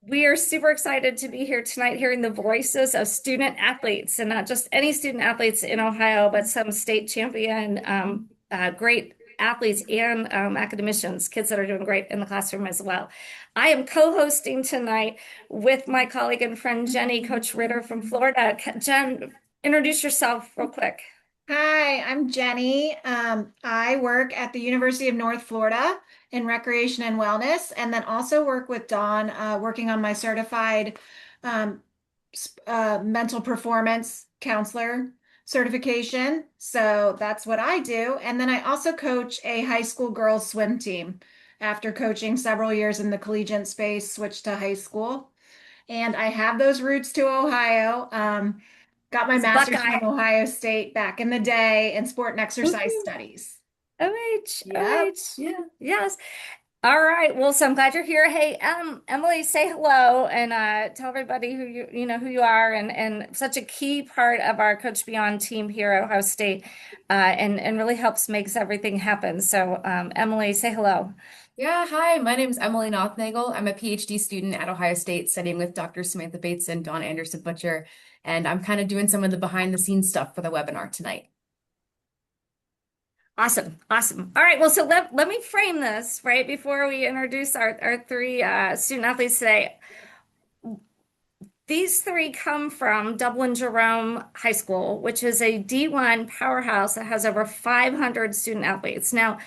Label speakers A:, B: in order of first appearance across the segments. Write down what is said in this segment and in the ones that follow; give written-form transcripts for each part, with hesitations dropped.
A: We are super excited to be here tonight hearing the voices of student athletes, and not just any student athletes in Ohio, but some state champion, great athletes and academicians, kids that are doing great in the classroom as well. I am co-hosting tonight with my colleague and friend Jeni, Coach Ritter from Florida. Jen, introduce yourself real quick.
B: Hi, I'm Jenny. I work at the University of North Florida in recreation and wellness, and then also work with Dawn, working on my certified um, mental performance counselor certification. So that's what I do. And then I also coach a high school girls swim team after coaching several years in the collegiate space, switched to high school. And I have those roots to Ohio. Got my
A: It's
B: master's
A: Buckeye.
B: from Ohio State back in the day in sport and exercise
A: Woohoo.
B: studies.
A: OH,
B: Yep.
A: OH, yeah, yes. All right. Well, so I'm glad you're here. Hey, Emily, say hello and tell everybody who you know who you are and such a key part of our Coach Beyond team here at Ohio State, and really helps makes everything happen. So, Emily, say hello.
C: Yeah, hi, my name is Emily Nothnagel. I'm a PhD student at Ohio State studying with Dr. Samantha Bates and Dawn Anderson Butcher, and I'm kind of doing some of the behind the scenes stuff for the webinar tonight.
A: Awesome, awesome. All right. Well, so let me frame this right before we introduce our three student athletes today. These three come from Dublin Jerome High School, which is a D1 powerhouse that has over 500 student athletes. Now,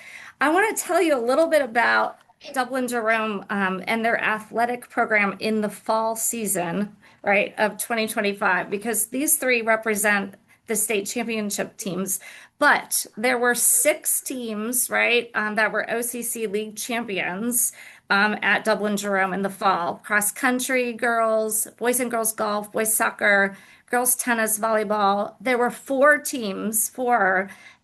A: I want to tell you a little bit about Dublin Jerome and their athletic program in the fall season, right, of 2025, because these three represent the state championship teams. But there were six teams, right, that were OCC League champions at Dublin Jerome in the fall. Cross country girls, boys and girls golf, boys soccer, girls tennis, volleyball. There were four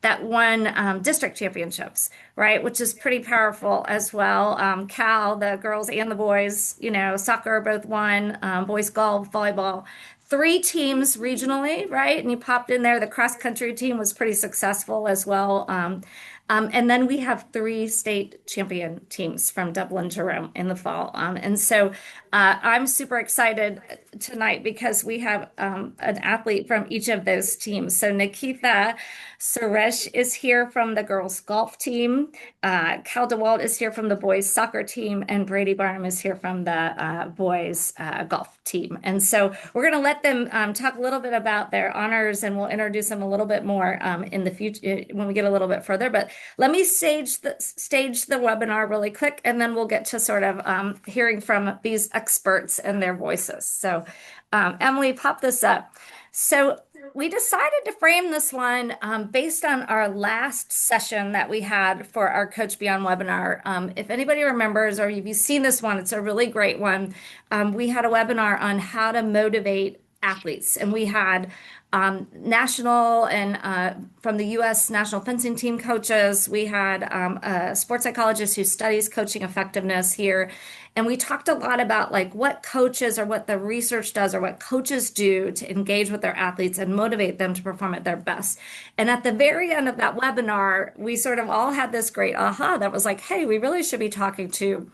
A: that won district championships, right? Which is pretty powerful as well. Cal, the girls and the boys, soccer both won, boys golf, volleyball. Three teams regionally, right? And you popped in there. The cross country team was pretty successful as well. And then we have three state champion teams from Dublin Jerome in the fall. And so I'm super excited tonight because we have an athlete from each of those teams. So Nikitha Suresh is here from the girls golf team. Calan DeWalt is here from the boys soccer team, and Brady Barnum is here from the boys golf team. And so we're going to let them talk a little bit about their honors, and we'll introduce them a little bit more in the future when we get a little bit further. But let me stage the webinar really quick, and then we'll get to sort of hearing from these experts and their voices. So, Emily, pop this up. So we decided to frame this one based on our last session that we had for our Coach Beyond webinar. If anybody remembers or if you've seen this one, it's a really great one. We had a webinar on how to motivate athletes, and we had national and from the U.S. national fencing team coaches. We had a sports psychologist who studies coaching effectiveness here. And we talked a lot about like what coaches or what the research does or what coaches do to engage with their athletes and motivate them to perform at their best. And at the very end of that webinar, we sort of all had this great aha that was like, hey, we really should be talking to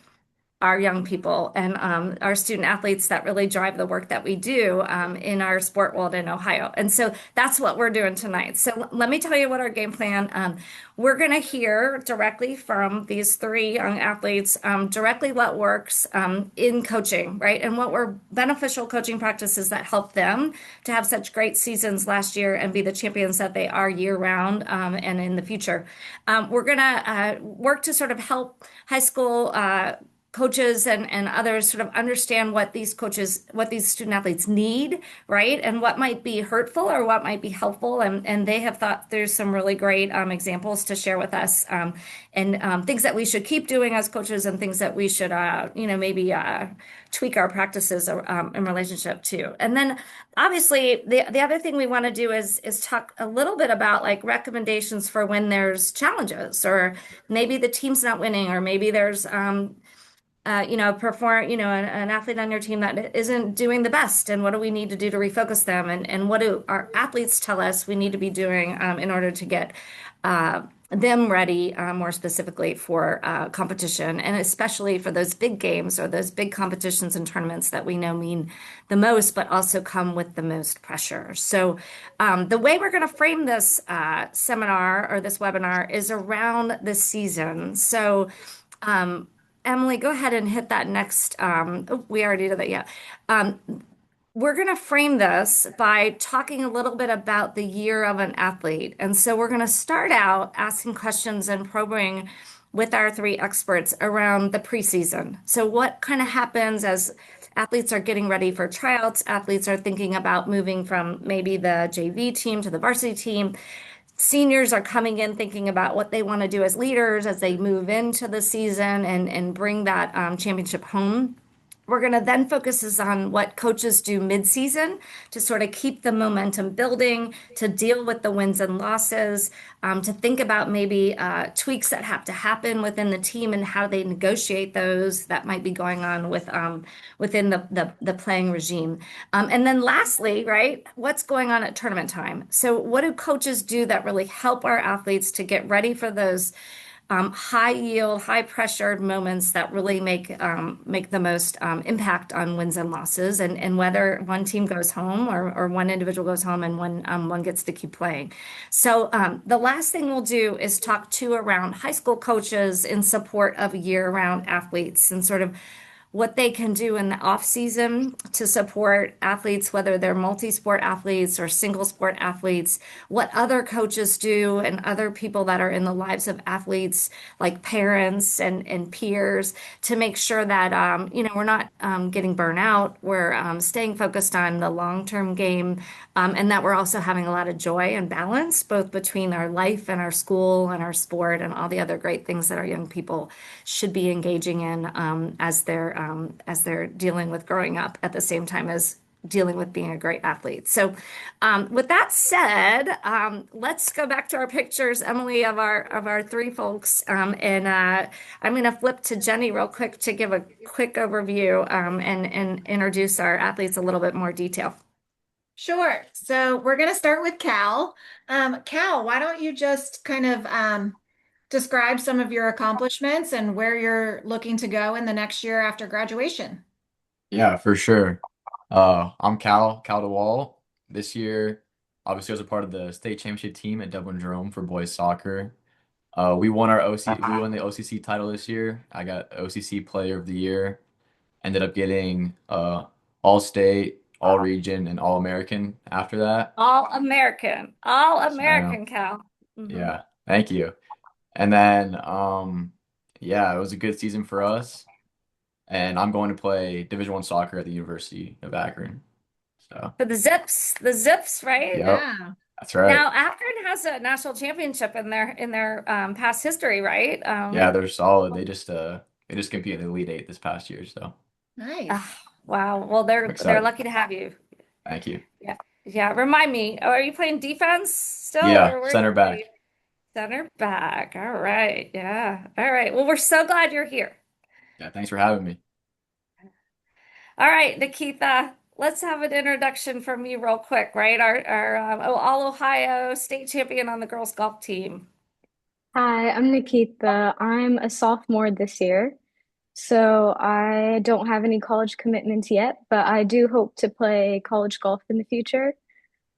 A: our young people and our student athletes that really drive the work that we do in our sport world in Ohio. And so that's what we're doing tonight. So let me tell you what our game plan. We're going to hear directly from these three young athletes, directly what works in coaching, right? And what were beneficial coaching practices that help them to have such great seasons last year and be the champions that they are year round and in the future. We're going to work to sort of help high school coaches and others sort of understand what these student athletes need, right? And what might be hurtful or what might be helpful. And they have thought there's some really great examples to share with us and things that we should keep doing as coaches and things that we should, maybe tweak our practices in relationship to. And then obviously the other thing we want to do is talk a little bit about like recommendations for when there's challenges or maybe the team's not winning or maybe there's an athlete on your team that isn't doing the best, and what do we need to do to refocus them, and what do our athletes tell us we need to be doing in order to get them ready more specifically for competition, and especially for those big games or those big competitions and tournaments that we know mean the most, but also come with the most pressure. So, the way we're going to frame this seminar or this webinar is around the season. So, um, Emily, go ahead and hit that next. Oh, we already did that, yeah. Um, we're going to frame this by talking a little bit about the year of an athlete. And so we're going to start out asking questions and probing with our three experts around the preseason. So, what kind of happens as athletes are getting ready for tryouts? Athletes are thinking about moving from maybe the JV team to the varsity team. Seniors are coming in thinking about what they want to do as leaders as they move into the season and bring that championship home. We're going to then focus on what coaches do mid-season to sort of keep the momentum building, to deal with the wins and losses, to think about maybe tweaks that have to happen within the team and how they negotiate those that might be going on within the playing regime. And then lastly, right, what's going on at tournament time? So what do coaches do that really help our athletes to get ready for those high yield, high pressured moments that really make the most impact on wins and losses, and whether one team goes home or one individual goes home and one gets to keep playing. So the last thing we'll do is talk to around high school coaches in support of year-round athletes and sort of what they can do in the off season to support athletes, whether they're multi-sport athletes or single sport athletes, what other coaches do and other people that are in the lives of athletes, like parents and peers, to make sure that, we're not getting burnt out. We're staying focused on the long-term game, and that we're also having a lot of joy and balance, both between our life and our school and our sport and all the other great things that our young people should be engaging in as they're dealing with growing up at the same time as dealing with being a great athlete. So, with that said, let's go back to our pictures, Emily, of our three folks, and I'm going to flip to Jenny real quick to give a quick overview and introduce our athletes a little bit more detail.
B: Sure. So we're going to start with Cal. Cal, why don't you just kind of describe some of your accomplishments and where you're looking to go in the next year after graduation?
D: Yeah, for sure. I'm Cal DeWalt. This year, obviously, I was a part of the state championship team at Dublin Jerome for boys soccer. We won the OCC title this year. I got OCC Player of the Year. Ended up getting All State, All Region, and All American after that.
A: All
D: Yes, ma'am.
A: American, Cal. Hmm.
D: Yeah, thank you. And then, yeah, it was a good season for us. And I'm going to play Division I soccer at the University of Akron. So,
A: For the Zips, right?
D: yep,
B: Yeah.
D: that's right.
A: Now, Akron has a national championship in their past history, right?
D: Yeah, they're solid. They just competed in the Elite Eight this past year, so
B: Nice.
A: wow. Well,
D: I'm
A: they're
D: excited.
A: lucky to have you.
D: Thank you.
A: Yeah, yeah. Remind me, are you playing defense still,
D: Yeah,
A: or where are you
D: center
A: playing?
D: back.
A: Center back. All right. Yeah. All right. Well, we're so glad you're here.
D: Yeah, thanks for having me.
A: All right, Nikitha. Let's have an introduction from you real quick, right? Our all Ohio state champion on the girls golf team.
E: Hi, I'm Nikitha. I'm a sophomore this year, so I don't have any college commitments yet, but I do hope to play college golf in the future.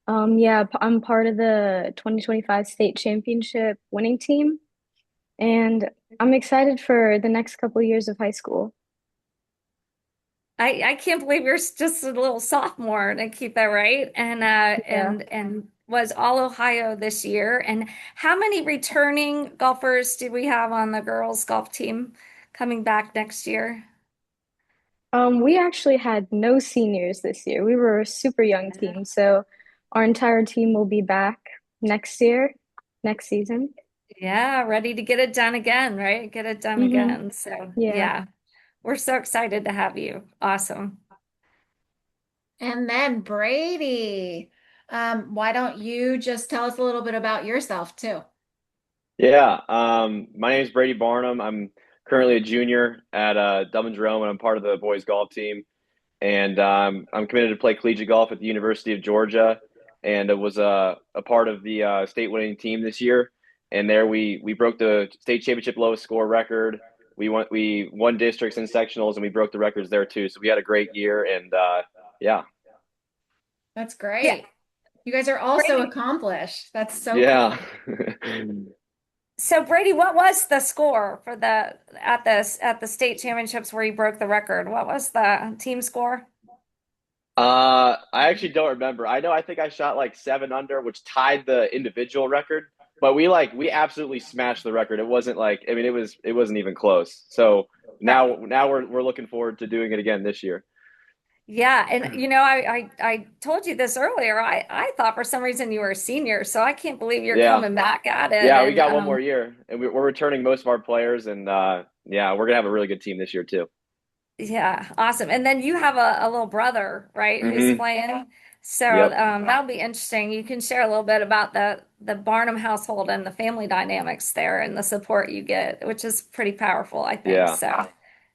E: Yeah, I'm part of the 2025 state championship winning team, and I'm excited for the next couple years of high school.
A: I can't believe you're just a little sophomore, Nikitha, right? And
E: Yeah.
A: was all Ohio this year. And how many returning golfers do we have on the girls golf team coming back next year?
E: We actually had no seniors this year. We were a super young team, so our entire team will be back next year, next season.
A: Yeah, ready to get it done again, right? Get it done
E: Hmm.
A: again. So,
E: Yeah.
A: yeah, we're so excited to have you. Awesome.
B: And then Brady, why don't you just tell us a little bit about yourself too?
F: Yeah, my name is Brady Barnum. I'm currently a junior at Dublin Jerome, and I'm part of the boys golf team. And I'm committed to play collegiate golf at the University of Georgia, and it was a part of the state winning team this year. and there we broke the state championship lowest score record. We won districts and sectionals, and we broke the records there too. So we had a great year, and yeah,
B: That's
A: Yeah.
B: great. You guys are all so
A: Brady,
B: accomplished. That's so
F: yeah.
B: cool.
A: so Brady, what was the score for the state championships where you broke the record? What was the team score?
F: I actually don't remember. I think I shot like 7 under, which tied the individual record. But we absolutely smashed the record. It wasn't like, I mean, it wasn't even close. So now we're looking forward to doing it again this year.
A: Yeah, and I told you this earlier. I thought for some reason you were a senior, so I can't believe you're
F: Yeah,
A: coming back at it.
F: yeah, we
A: And
F: got one more year, and we're returning most of our players, and yeah, we're gonna have a really good team this year too.
A: yeah, awesome. And then you have a little brother, right, who's
F: Hmm.
A: playing. So
F: Yep.
A: that'll be interesting. You can share a little bit about the Barnum household and the family dynamics there and the support you get, which is pretty powerful, I think.
F: Yeah.
A: So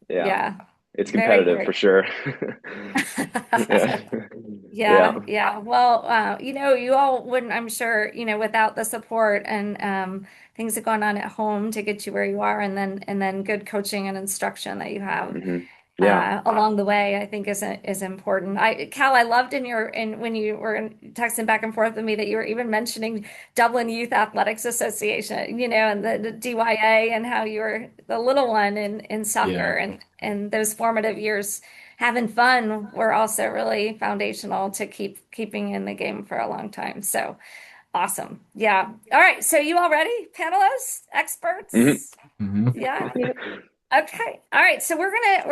F: Yeah.
A: yeah,
F: It's
A: very
F: competitive for
A: great.
F: sure. Yeah. Yeah.
A: Yeah, yeah. Well, you all wouldn't, I'm sure, without the support and things that going on at home to get you where you are, and then good coaching and instruction that you have
F: Hmm. Yeah.
A: along the way, I think is important. Cal, I loved in when you were texting back and forth with me that you were even mentioning Dublin Youth Athletics Association, and the DYA and how you were the little one in soccer
D: Yeah.
A: and those formative years having fun were also really foundational to keeping in the game for a long time. So awesome. Yeah. All right. So you all ready, panelists,
F: Hmm.
A: experts? Yeah.
E: Yep.
A: Okay. All right. So we're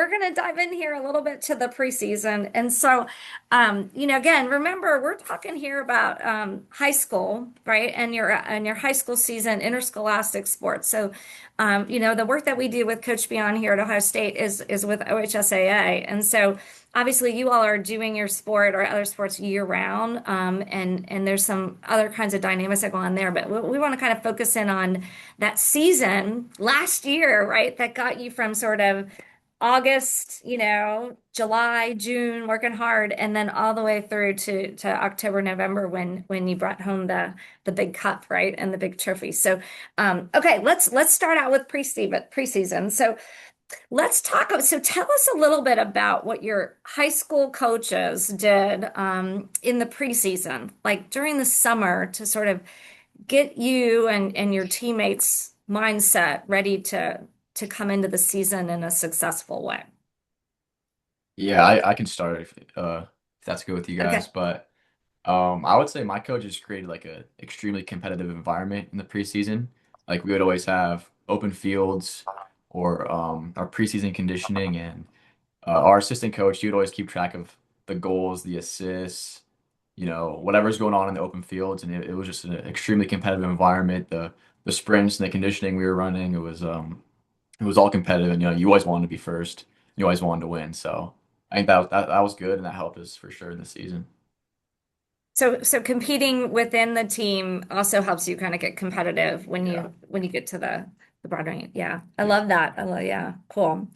A: gonna dive in here a little bit to the preseason. And so again, remember we're talking here about high school, right? And your high school season, interscholastic sports. So the work that we do with Coach Beyond here at Ohio State is with OHSAA. And so obviously you all are doing your sport or other sports year round. And there's some other kinds of dynamics that go on there. But we want to kind of focus in on that season last year, right? That got you from sort of August, July, June, working hard, and then all the way through to October, November when you brought home the big cup, right? And the big trophy. So okay, let's start out with preseason. So so tell us a little bit about what your high school coaches did in the preseason, like during the summer to sort of get you and your teammates mindset ready to come into the season in a successful way.
D: Yeah, I can start if that's good with you
A: Okay.
D: guys. But I would say my coaches created like a extremely competitive environment in the preseason. Like we would always have open fields or our preseason conditioning, and our assistant coach, he would always keep track of the goals, the assists, whatever's going on in the open fields, and it was just an extremely competitive environment. The sprints and the conditioning we were running, it was all competitive, and you always wanted to be first. You always wanted to win. So I think that was good, and that helped us for sure in the season.
A: So competing within the team also helps you kind of get competitive when
D: Yeah.
A: you get to the broad range. Yeah. I
D: Yeah.
A: love that. Yeah, cool.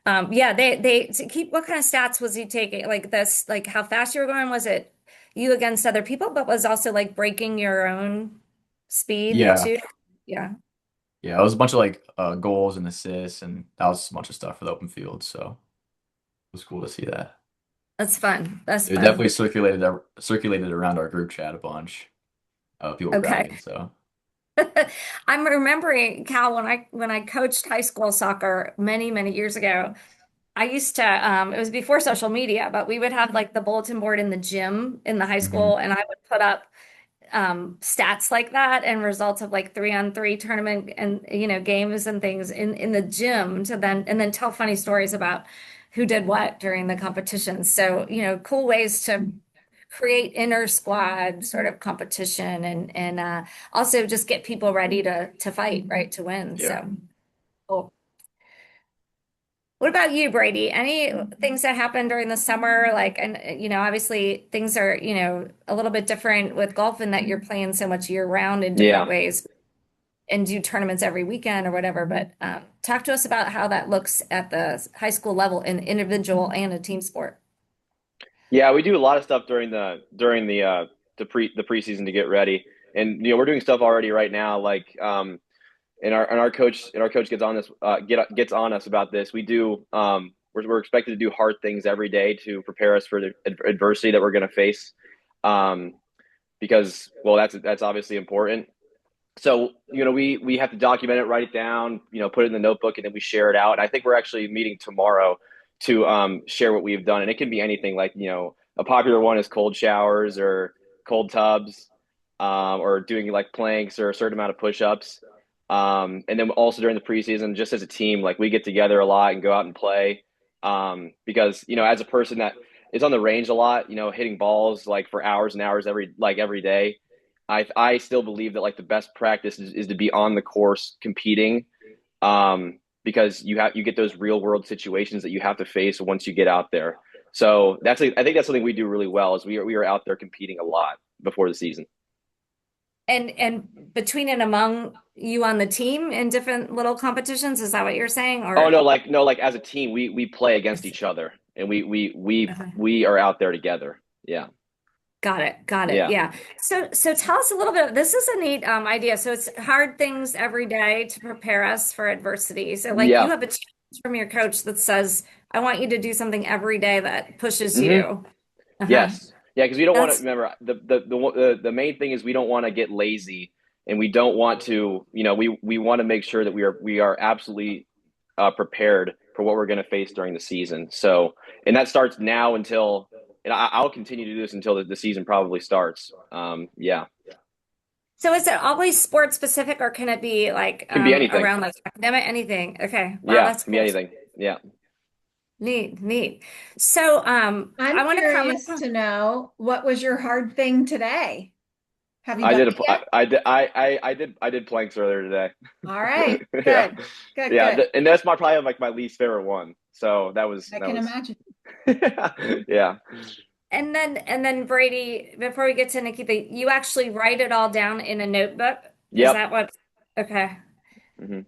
A: Yeah, they to keep what kind of stats was he taking? Like this, like how fast you were going? Was it you against other people, but was also like breaking your own speed
D: Yeah.
A: too? Yeah.
D: Yeah. It was a bunch of like goals and assists, and that was a bunch of stuff for the open field. So it was cool to see that.
A: That's fun. That's
D: It
A: fun.
D: definitely circulated around our group chat a bunch. People
A: Okay.
D: bragging. So
A: I'm remembering, Cal, when I coached high school soccer many, many years ago, I used to it was before social media, but we would have like the bulletin board in the gym in the high
D: hmm
A: school, and I would put up stats like that and results of like 3-on-3 tournament and games and things in the gym to then tell funny stories about who did what during the competition. So, cool ways to create inner squad sort of competition and also just get people ready to fight, right, to win.
D: yeah.
A: So cool. What about you, Brady? Any things that happened during the summer? Like, and obviously things are, a little bit different with golf in that you're playing so much year round in different
F: Yeah.
A: ways and do tournaments every weekend or whatever. But talk to us about how that looks at the high school level in individual and a team sport.
F: Yeah, we do a lot of stuff during the preseason to get ready. and we're doing stuff already right now. Like and our coach gets on this gets on us about this. We're expected to do hard things every day to prepare us for the adversity that we're going to face, um, because well, that's obviously important. So we have to document it, write it down, put it in the notebook, and then we share it out. And I think we're actually meeting tomorrow to share what we've done, and it can be anything. Like a popular one is cold showers or cold tubs, or doing like planks or a certain amount of push-ups. And then also during the preseason, just as a team, like we get together a lot and go out and play. Because as a person that is on the range a lot, hitting balls like for hours and hours every day, I still believe that like the best practice is to be on the course competing, because you get those real world situations that you have to face once you get out there. So I think that's something we do really well is we are out there competing a lot before the season.
A: And between and among you on the team in different little competitions, is that what you're saying?
F: Oh
A: Or
F: no, like as a team, we play against each other, and
A: okay.
F: we are out there together. Yeah,
A: Got it. Got it.
F: yeah,
A: Yeah. So tell us a little bit. This is a neat idea. So it's hard things every day to prepare us for adversity. So like you
F: yeah.
A: have a challenge from your coach that says, I want you to do something every day that pushes
F: Hmm.
A: you. Uh-huh.
F: Yes, yeah, because we don't want to
A: That's
F: remember the main thing is we don't want to get lazy, and we don't want to we want to make sure that we are absolutely prepared for what we're going to face during the season. So, and that starts now until, and I'll continue to do this until the season probably starts. Yeah,
A: so is it always sports specific or can it be like
F: can be anything.
A: around like academic anything? Okay. Wow,
F: Yeah,
A: that's
F: can be
A: cool.
F: anything. Yeah,
A: Neat, neat. So
B: I'm
A: I want to comment.
B: curious to know what was your hard thing today? Have you
F: I
B: done
F: did
B: it yet?
F: I did planks earlier today.
B: All right,
F: Yeah,
B: good, good,
F: yeah,
B: good.
F: and that's probably like my least favorite one. So
B: I
F: that
B: can
F: was
B: imagine.
F: yeah.
A: And then Brady, before we get to Nikita, you actually write it all down in a notebook. Is
F: Yep.
A: that what? Okay.
F: Hmm.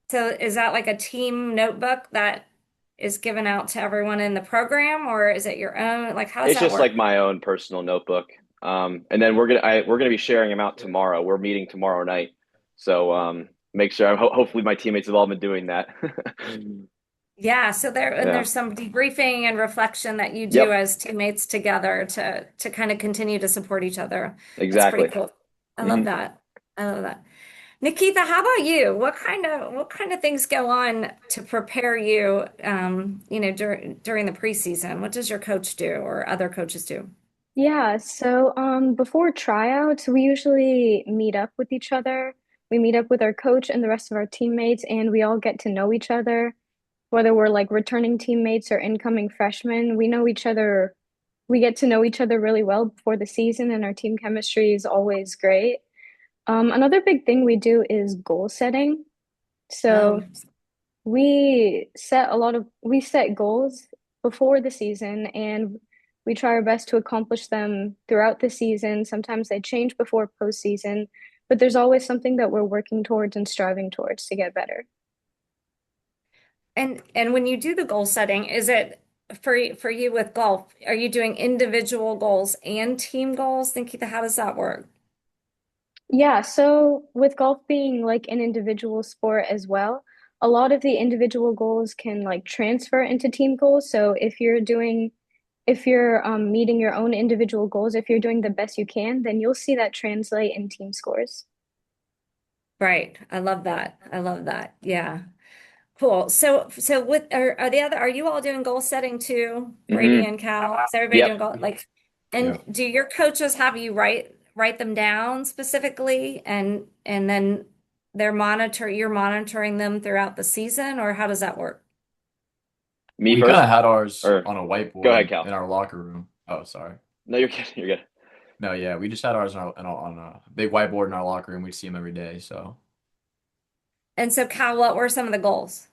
A: So is that like a team notebook that is given out to everyone in the program, or is it your own? Like, how does
F: It's
A: that
F: just like
A: work?
F: my own personal notebook. And then we're gonna be sharing them out tomorrow. We're meeting tomorrow night, so make sure. Hopefully, my teammates have all been doing that.
A: Yeah, so
F: Yeah.
A: there's some debriefing and reflection that you do
F: Yep.
A: as teammates together to kind of continue to support each other. That's pretty
F: Exactly.
A: cool. I love
F: Hmm.
A: that. I love that. Nikitha, how about you? What kind of things go on to prepare you, during the preseason? What does your coach do or other coaches do?
E: Yeah, so before tryouts, we usually meet up with each other. We meet up with our coach and the rest of our teammates, and we all get to know each other, whether we're like returning teammates or incoming freshmen. We know each other, we get to know each other really well before the season, and our team chemistry is always great. Another big thing we do is goal setting. So
A: Oh,
E: we set goals before the season and we try our best to accomplish them throughout the season. Sometimes they change before postseason, but there's always something that we're working towards and striving towards to get better.
A: and when you do the goal setting, is it for you with golf? Are you doing individual goals and team goals? Nikita, how does that work?
E: Yeah, so with golf being like an individual sport as well, a lot of the individual goals can like transfer into team goals. So if you're meeting your own individual goals, if you're doing the best you can, then you'll see that translate in team scores.
A: Right. I love that. I love that. Yeah. Cool. So with are you all doing goal setting too? Brady
F: Hmm.
A: and Cal? Is everybody
F: Yep.
A: doing goal like
D: Yeah.
A: and do your coaches have you write them down specifically and then you're monitoring them throughout the season or how does that work?
F: Me
D: We kind
F: first,
D: of had ours
F: or
D: on a
F: go ahead,
D: whiteboard
F: Cal.
D: in our locker room. Oh, sorry.
F: No, you're good. You're good.
D: No, yeah, we just had ours on a big whiteboard in our locker room. We'd see them every day. So,
A: And so Cal, what were some of the goals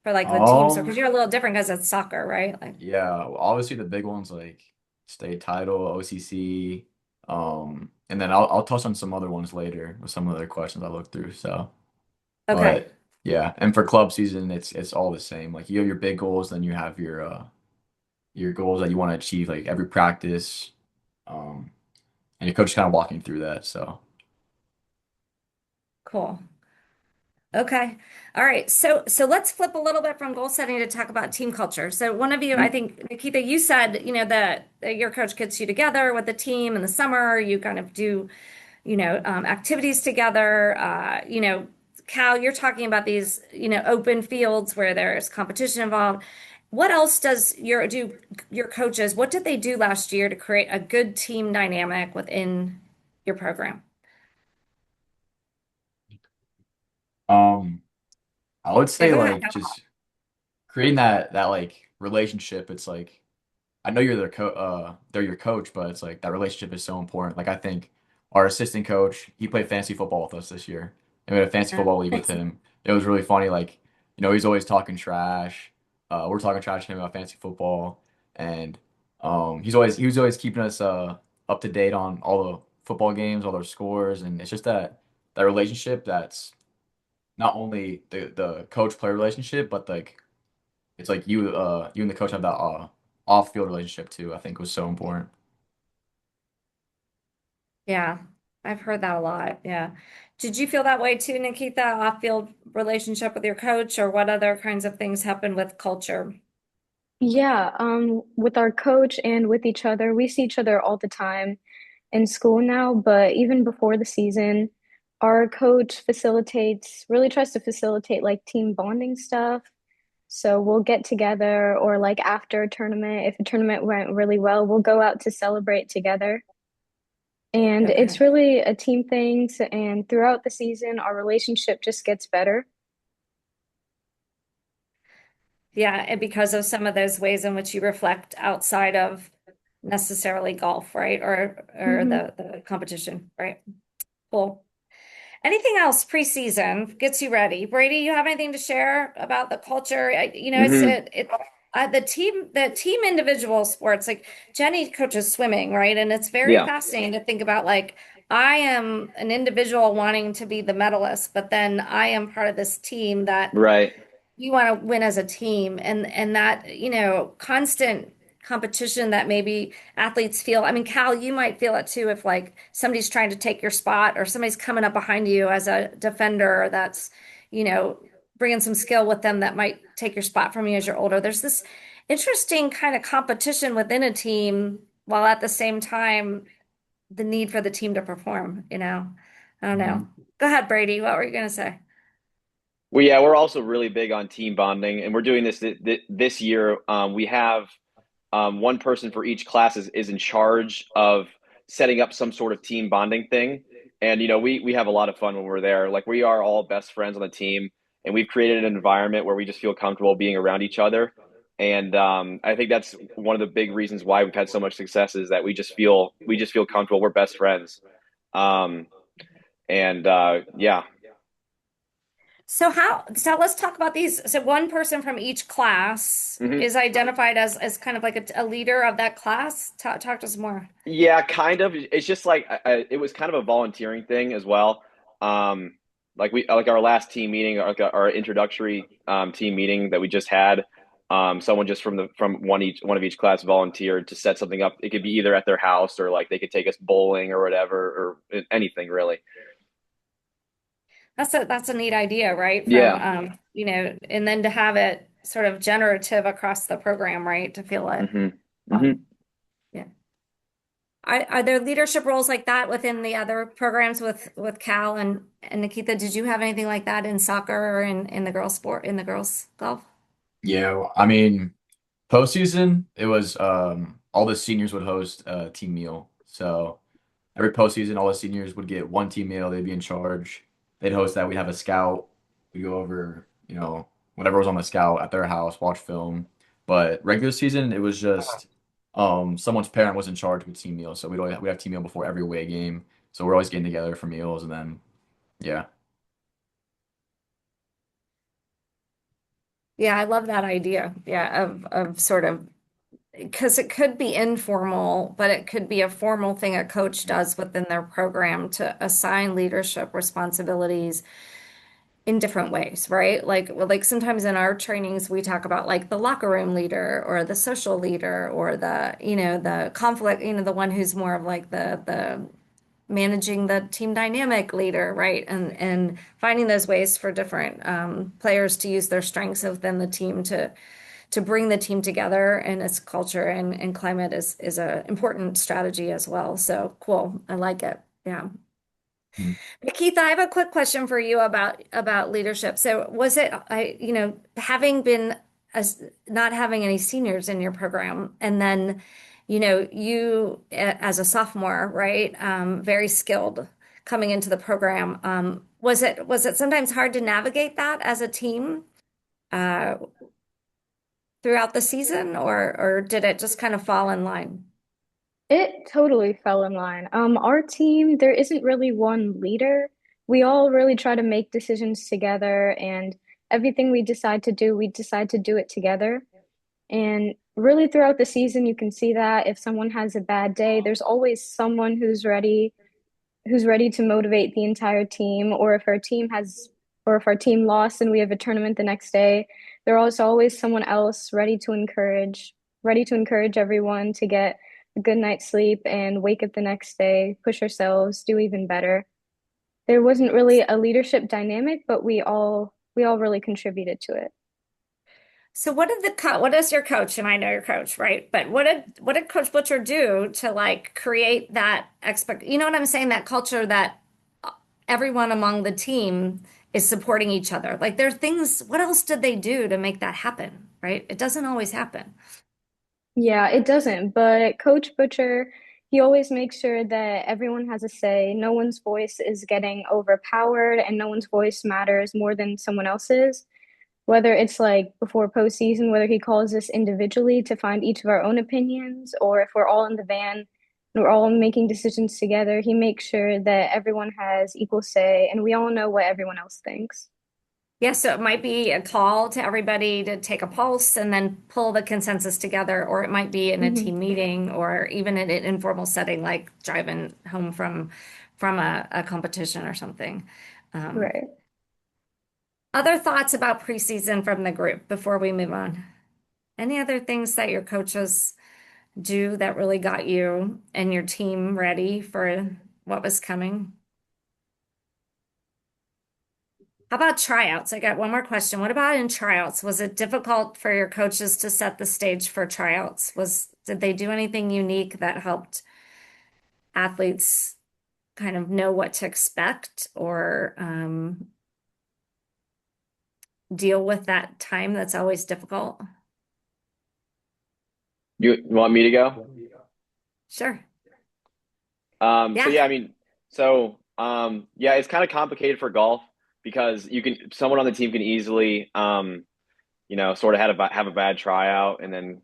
A: for like the team? So because
D: um,
A: you're a little different because it's soccer, right? Like
D: yeah, obviously the big ones like state title, OCC, and then I'll touch on some other ones later with some other questions I looked through. So,
A: okay.
D: but yeah, and for club season, it's all the same. Like you have your big goals, then you have your goals that you want to achieve like every practice, um, and your coach kind of walking through that. So.
A: Cool. Okay. All right. So let's flip a little bit from goal setting to talk about team culture. So one of you, I
F: Mhm.
A: think, Nikita, you said, that your coach gets you together with the team in the summer. You kind of do, activities together. Cal, you're talking about these, open fields where there's competition involved. What else do your coaches, what did they do last year to create a good team dynamic within your program?
D: Um, I would
A: Yeah,
D: say
A: go ahead.
D: like just creating that like relationship. It's like I know they're your coach, but it's like that relationship is so important. Like I think our assistant coach, he played fantasy football with us this year. And we had a fantasy
A: Yeah.
D: football league with him. It was really funny. Like, he's always talking trash. We're talking trash to him about fantasy football. And he was always keeping us up to date on all the football games, all their scores. And it's just that relationship that's not only the coach player relationship, but like it's like you and the coach have that off field relationship too. I think was so important.
A: Yeah, I've heard that a lot. Yeah. Did you feel that way too, Nikita, off-field relationship with your coach, or what other kinds of things happen with culture?
E: Yeah, with our coach and with each other, we see each other all the time in school now, but even before the season, our coach really tries to facilitate like team bonding stuff. So we'll get together or like after a tournament, if a tournament went really well, we'll go out to celebrate together. And it's
A: Okay.
E: really a team thing. And throughout the season, our relationship just gets better.
A: Yeah, and because of some of those ways in which you reflect outside of necessarily golf, right? Or
E: Hmm.
A: the competition, right? Cool. Anything else preseason gets you ready? Brady, you have anything to share about the culture?
F: Mhm.
A: The team individual sports, like Jenny coaches swimming, right? And it's very
F: Yeah.
A: fascinating to think about like I am an individual wanting to be the medalist, but then I am part of this team that
F: Right.
A: you want to win as a team, and that constant competition that maybe athletes feel. I mean, Cal, you might feel it too if like somebody's trying to take your spot or somebody's coming up behind you as a defender that's you know bringing some skill with them that might take your spot from you as you're older. There's this interesting kind of competition within a team while at the same time the need for the team to perform. I don't know.
D: Mhm.
A: Go ahead, Brady, what were you going to say?
F: Well, yeah, we're also really big on team bonding, and we're doing this year. We have one person for each class is in charge of setting up some sort of team bonding thing. And we have a lot of fun when we're there. Like we are all best friends on the team, and we've created an environment where we just feel comfortable being around each other. And I think that's one of the big reasons why we've had so much success is that we just feel comfortable. We're best friends. Um, and yeah.
A: So let's talk about these. So one person from each class
F: Mhm.
A: is identified as kind of like a leader of that class. Talk to us more.
F: Yeah, kind of. It's just like it was kind of a volunteering thing as well. Um, like our last team meeting, our introductory team meeting that we just had. Someone just from one of each class volunteered to set something up. It could be either at their house or like they could take us bowling or whatever or anything really.
A: That's a neat idea, right? From
F: Yeah.
A: and then to have it sort of generative across the program, right? To feel it.
F: Hmm. Hmm.
A: Um, yeah. Are there leadership roles like that within the other programs with Cal and Nikita? Did you have anything like that in soccer or in the girls sport in the girls golf?
D: Yeah, I mean, postseason, it was all the seniors would host a team meal. So every postseason, all the seniors would get one team meal. They'd be in charge. They'd host that. We'd have a scout. We'd go over, whatever was on the scout at their house, watch film. But regular season, it was just someone's parent was in charge with team meals. So we'd have team meal before every away game. So we're always getting together for meals, and then yeah.
A: Yeah, I love that idea. Yeah, of sort of because it could be informal, but it could be a formal thing a coach does within their program to assign leadership responsibilities in different ways, right? Like sometimes in our trainings we talk about like the locker room leader or the social leader or the conflict, the one who's more of like the managing the team dynamic leader, right? And finding those ways for different players to use their strengths within the team to bring the team together, and its culture and climate is a important strategy as well. So cool. I like it. Yeah.
D: Mhm.
A: Nikitha, I have a quick question for you about leadership. So was it having been as not having any seniors in your program, and then you as a sophomore, right? Very skilled coming into the program. Was it sometimes hard to navigate that as a team uh, throughout the season, or did it just kind of fall in line?
E: It totally fell in line. Our team, there isn't really one leader. We all really try to make decisions together, and everything we decide to do it together. And really throughout the season, you can see that if someone has a bad day, there's always someone who's ready to motivate the entire team, or if our team lost and we have a tournament the next day, there's always someone else ready to encourage everyone to get a good night's sleep and wake up the next day, push ourselves, do even better. There wasn't really a leadership dynamic, but we all really contributed to it.
A: So what does your coach, and I know your coach, right? But what did Coach Butcher do to like create that you know what I'm saying? That culture that everyone among the team is supporting each other. Like there are things, what else did they do to make that happen, right? It doesn't always happen.
E: Yeah, it doesn't, but Coach Butcher, he always makes sure that everyone has a say. No one's voice is getting overpowered, and no one's voice matters more than someone else's. Whether it's like before postseason, whether he calls us individually to find each of our own opinions, or if we're all in the van and we're all making decisions together, he makes sure that everyone has equal say and we all know what everyone else thinks.
A: Yeah, so it might be a call to everybody to take a pulse and then pull the consensus together, or it might be in a
E: Hmm.
A: team meeting or even in an informal setting like driving home from a competition or something. Um,
E: Right.
A: Other thoughts about preseason from the group before we move on? Any other things that your coaches do that really got you and your team ready for what was coming? How about tryouts? I got one more question. What about in tryouts? Was it difficult for your coaches to set the stage for tryouts? Did they do anything unique that helped athletes kind of know what to expect or deal with that time that's always difficult?
F: You want me to go?
A: Sure.
F: So
A: Yeah.
F: yeah, I mean, yeah, it's kind of complicated for golf because someone on the team can easily sort of have a bad tryout, and then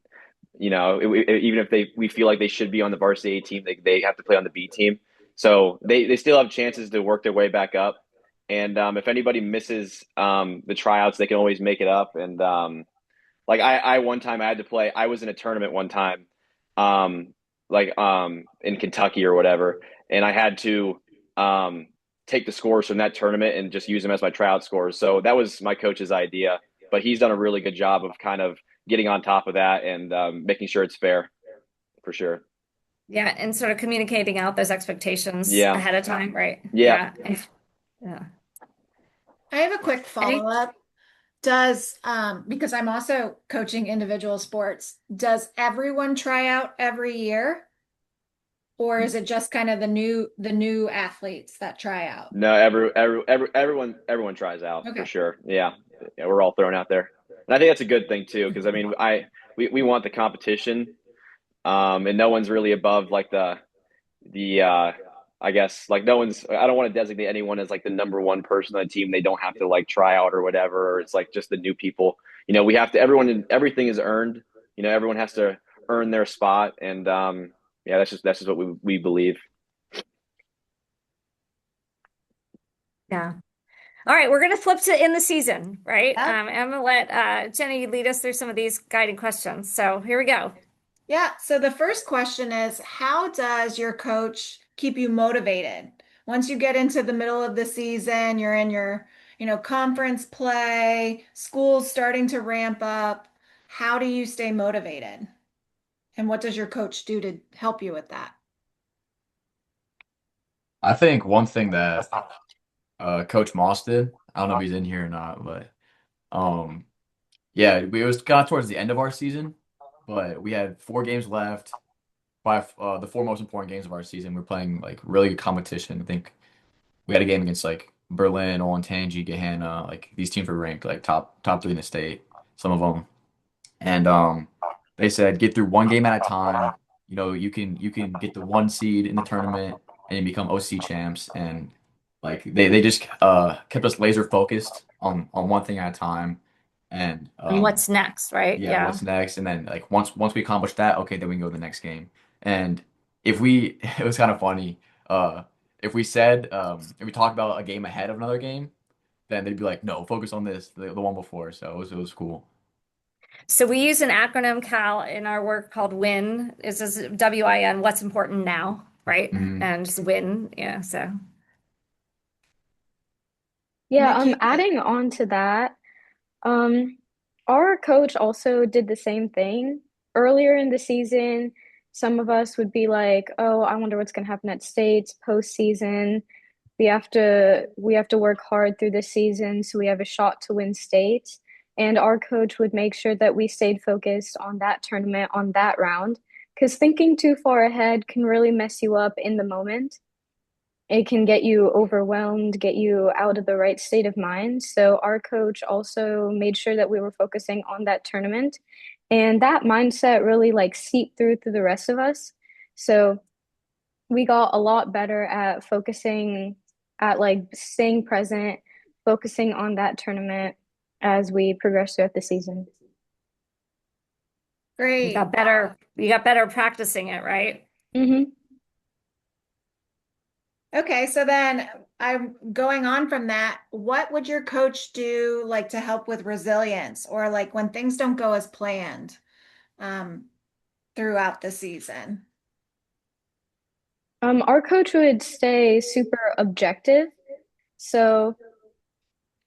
F: even if we feel like they should be on the varsity A team, they have to play on the B team. So they still have chances to work their way back up. And if anybody misses the tryouts, they can always make it up. And like I one time I had to play. I was in a tournament one time, um, in Kentucky or whatever, and I had to um take the scores from that tournament and just use them as my tryout scores. So that was my coach's idea, but he's done a really good job of kind of getting on top of that and making sure it's fair for sure.
A: Yeah. And sort of communicating out those expectations
F: Yeah,
A: ahead of time, right?
F: yeah.
A: Yeah. Yeah.
B: I have a quick
A: Any
B: follow-up. Because I'm also coaching individual sports, does everyone try out every year? Or is it just kind of the new athletes that try out?
F: No, everyone tries out for
B: Okay.
F: sure. Yeah, yeah, we're all thrown out there, and I think that's a good thing too because I mean, we want the competition, and no one's really above like the I guess like no one's. I don't want to designate anyone as like the number one person on the team. They don't have to like try out or whatever. Or it's like just the new people. We have to. Everything is earned. Everyone has to earn their spot, and yeah, that's just what we believe.
A: Yeah. All right, we're going to flip to in the season, right?
B: Yeah.
A: I'm going to let Jenny lead us through some of these guiding questions. So here we go.
B: Yeah. So the first question is, how does your coach keep you motivated? Once you get into the middle of the season, you're in your, conference play, school's starting to ramp up. How do you stay motivated? And what does your coach do to help you with that?
D: I think one thing that Coach Moss did, I don't know if he's in here or not, but um yeah, it was kind of towards the end of our season, but we had 4 games left. Five the 4 most important games of our season. We're playing like really good competition. I think we had a game against like Berlin, Olentangy, Gehanna. Like these teams were ranked like top 3 in the state, some of them. And they said get through one game at a time. You know, you can get the 1 seed in the tournament and you become OC champs. And like they just kept us laser focused on one thing at a time. And
A: And what's next, right?
D: yeah,
A: Yeah.
D: what's next? And then like once we accomplish that, okay, then we can go to the next game. And if we it was kind of funny. If we said if we talked about a game ahead of another game, then they'd be like, no, focus on this, the one before. So it was cool.
A: So we use an acronym, Cal, in our work called WIN. Is this WIN, what's important now, right?
D: Mhm.
A: And just WIN, yeah. So
E: Yeah,
B: Nikita.
E: adding on to that, um, our coach also did the same thing. Earlier in the season, some of us would be like, "Oh, I wonder what's going to happen at states postseason. We have to work hard through the season so we have a shot to win states." And our coach would make sure that we stayed focused on that tournament, on that round, because thinking too far ahead can really mess you up in the moment. It can get you overwhelmed, get you out of the right state of mind. So our coach also made sure that we were focusing on that tournament. And that mindset really like seeped through the rest of us. So we got a lot better at focusing, at like staying present, focusing on that tournament as we progress throughout the season.
B: Great.
A: you got better practicing it, right?
E: Hmm.
B: Okay, so then I'm going on from that. What would your coach do like to help with resilience or like when things don't go as planned um, throughout the season?
E: Our coach would stay super objective. So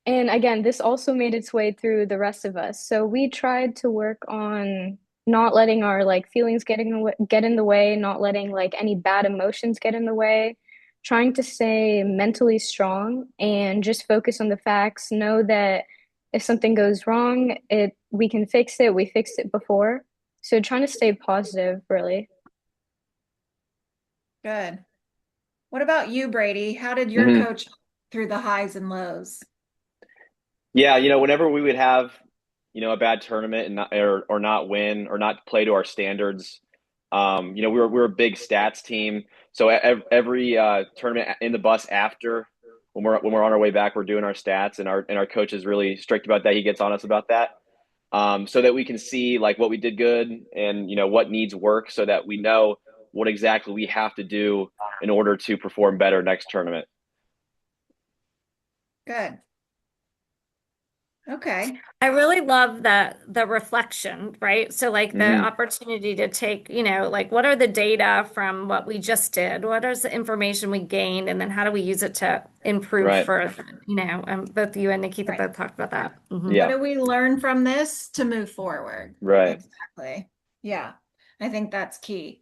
E: and again, this also made its way through the rest of us. So we tried to work on not letting our like feelings get in the way, not letting like any bad emotions get in the way, trying to stay mentally strong and just focus on the facts, know that if something goes wrong, it we can fix it. We fixed it before. So trying to stay positive, really.
B: Good. What about you, Brady? How did your
F: Hmm.
B: coach through the highs and lows?
F: Yeah, whenever we would have, a bad tournament and not or not win or not play to our standards, we're a big stats team. So every tournament in the bus after, when we're on our way back, we're doing our stats, and our coach is really strict about that. He gets on us about that, so that we can see like what we did good and what needs work, so that we know what exactly we have to do in order to perform better next tournament.
B: Good. Okay.
A: I really love the reflection, right? So like the
F: Hmm.
A: opportunity to take, like what are the data from what we just did? What is the information we gained? And then how do we use it to improve
F: Right.
A: further? Both you and Nikita
B: Right.
A: both talked about that.
B: What
F: Yeah.
B: do we learn from this to move forward?
F: Right.
B: Exactly. Yeah, I think that's key.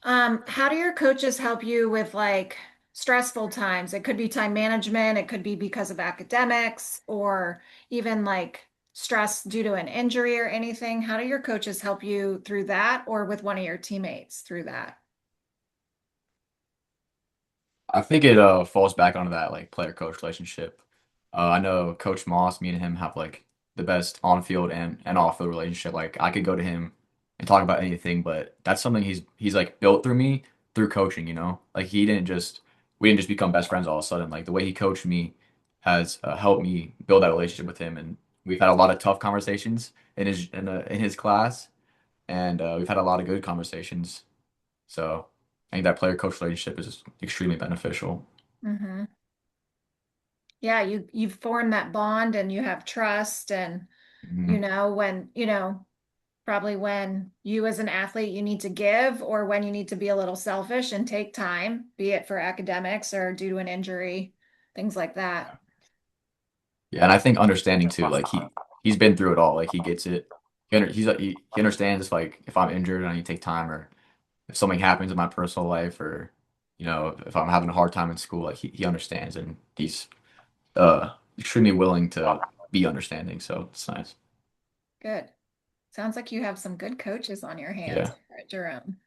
B: How do your coaches help you with like stressful times? It could be time management, it could be because of academics, or even like stress due to an injury or anything. How do your coaches help you through that or with one of your teammates through that?
D: I think it falls back onto that like player coach relationship. I know Coach Moss, me and him have like the best on field and off field relationship. Like I could go to him and talk about anything, but that's something he's like built through me through coaching, you know? Like we didn't just become best friends all of a sudden. Like the way he coached me has helped me build that relationship with him, and we've had a lot of tough conversations in his class, and we've had a lot of good conversations. So I think that player coach relationship is extremely beneficial.
B: Hmm. Yeah, you form that bond and you have trust and
D: Mhm.
B: when, probably when you as an athlete you need to give or when you need to be a little selfish and take time, be it for academics or due to an injury, things like that.
D: Yeah, and I think understanding too, like he's been through it all. Like he gets it. He understands like if I'm injured and I need to take time, or if something happens in my personal life, or if I'm having a hard time in school, like he understands and he's extremely willing to be understanding. So it's nice.
B: Good. Sounds like you have some good coaches on your hands
D: Yeah.
B: over at Jerome.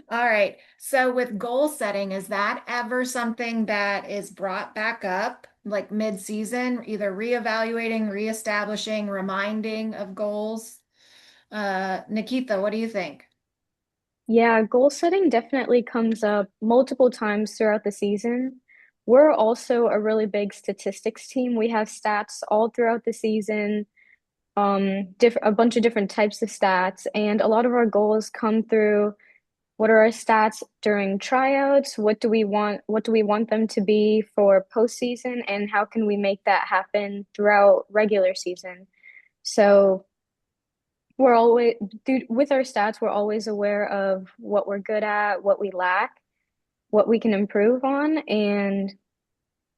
B: All right. So with goal setting, is that ever something that is brought back up like mid-season, either reevaluating, reestablishing, reminding of goals? Nikitha, what do you think?
E: Yeah, goal setting definitely comes up multiple times throughout the season. We're also a really big statistics team. We have stats all throughout the season, a bunch of different types of stats, and a lot of our goals come through what are our stats during tryouts? What do we want them to be for postseason, and how can we make that happen throughout regular season? So we're always with our stats, we're always aware of what we're good at, what we lack, what we can improve on, and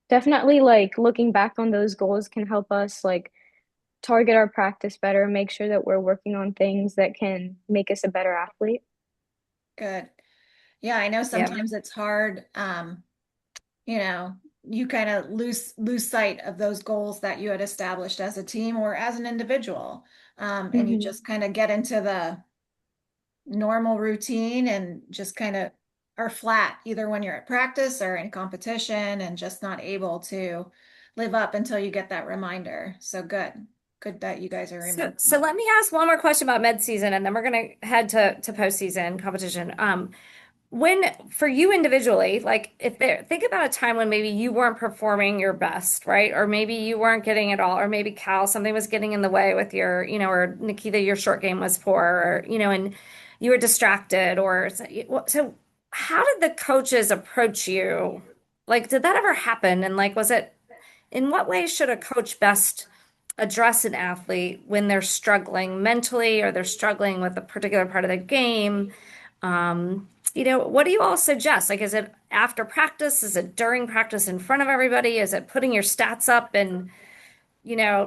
E: definitely like looking back on those goals can help us like target our practice better, make sure that we're working on things that can make us a better athlete.
B: Good. Yeah, I know
A: Yeah.
B: sometimes it's hard. You know, you kind of lose sight of those goals that you had established as a team or as an individual. And you
E: Hmm.
B: just kind of get into the normal routine and just kind of are flat either when you're at practice or in competition and just not able to live up until you get that reminder. So good. Good that you guys are
A: So
B: remembering.
A: let me ask one more question about mid-season, and then we're going to head to postseason competition. When for you individually, like if there, think about a time when maybe you weren't performing your best, right? Or maybe you weren't getting it all, or maybe Cal, something was getting in the way with your, or Nikita, your short game was poor, or, and you were distracted, or so how did the coaches approach you? Like, did that ever happen? And like, in what way should a coach best address an athlete when they're struggling mentally or they're struggling with a particular part of the game? What do you all suggest? Like, is it after practice? Is it during practice in front of everybody? Is it putting your stats up and,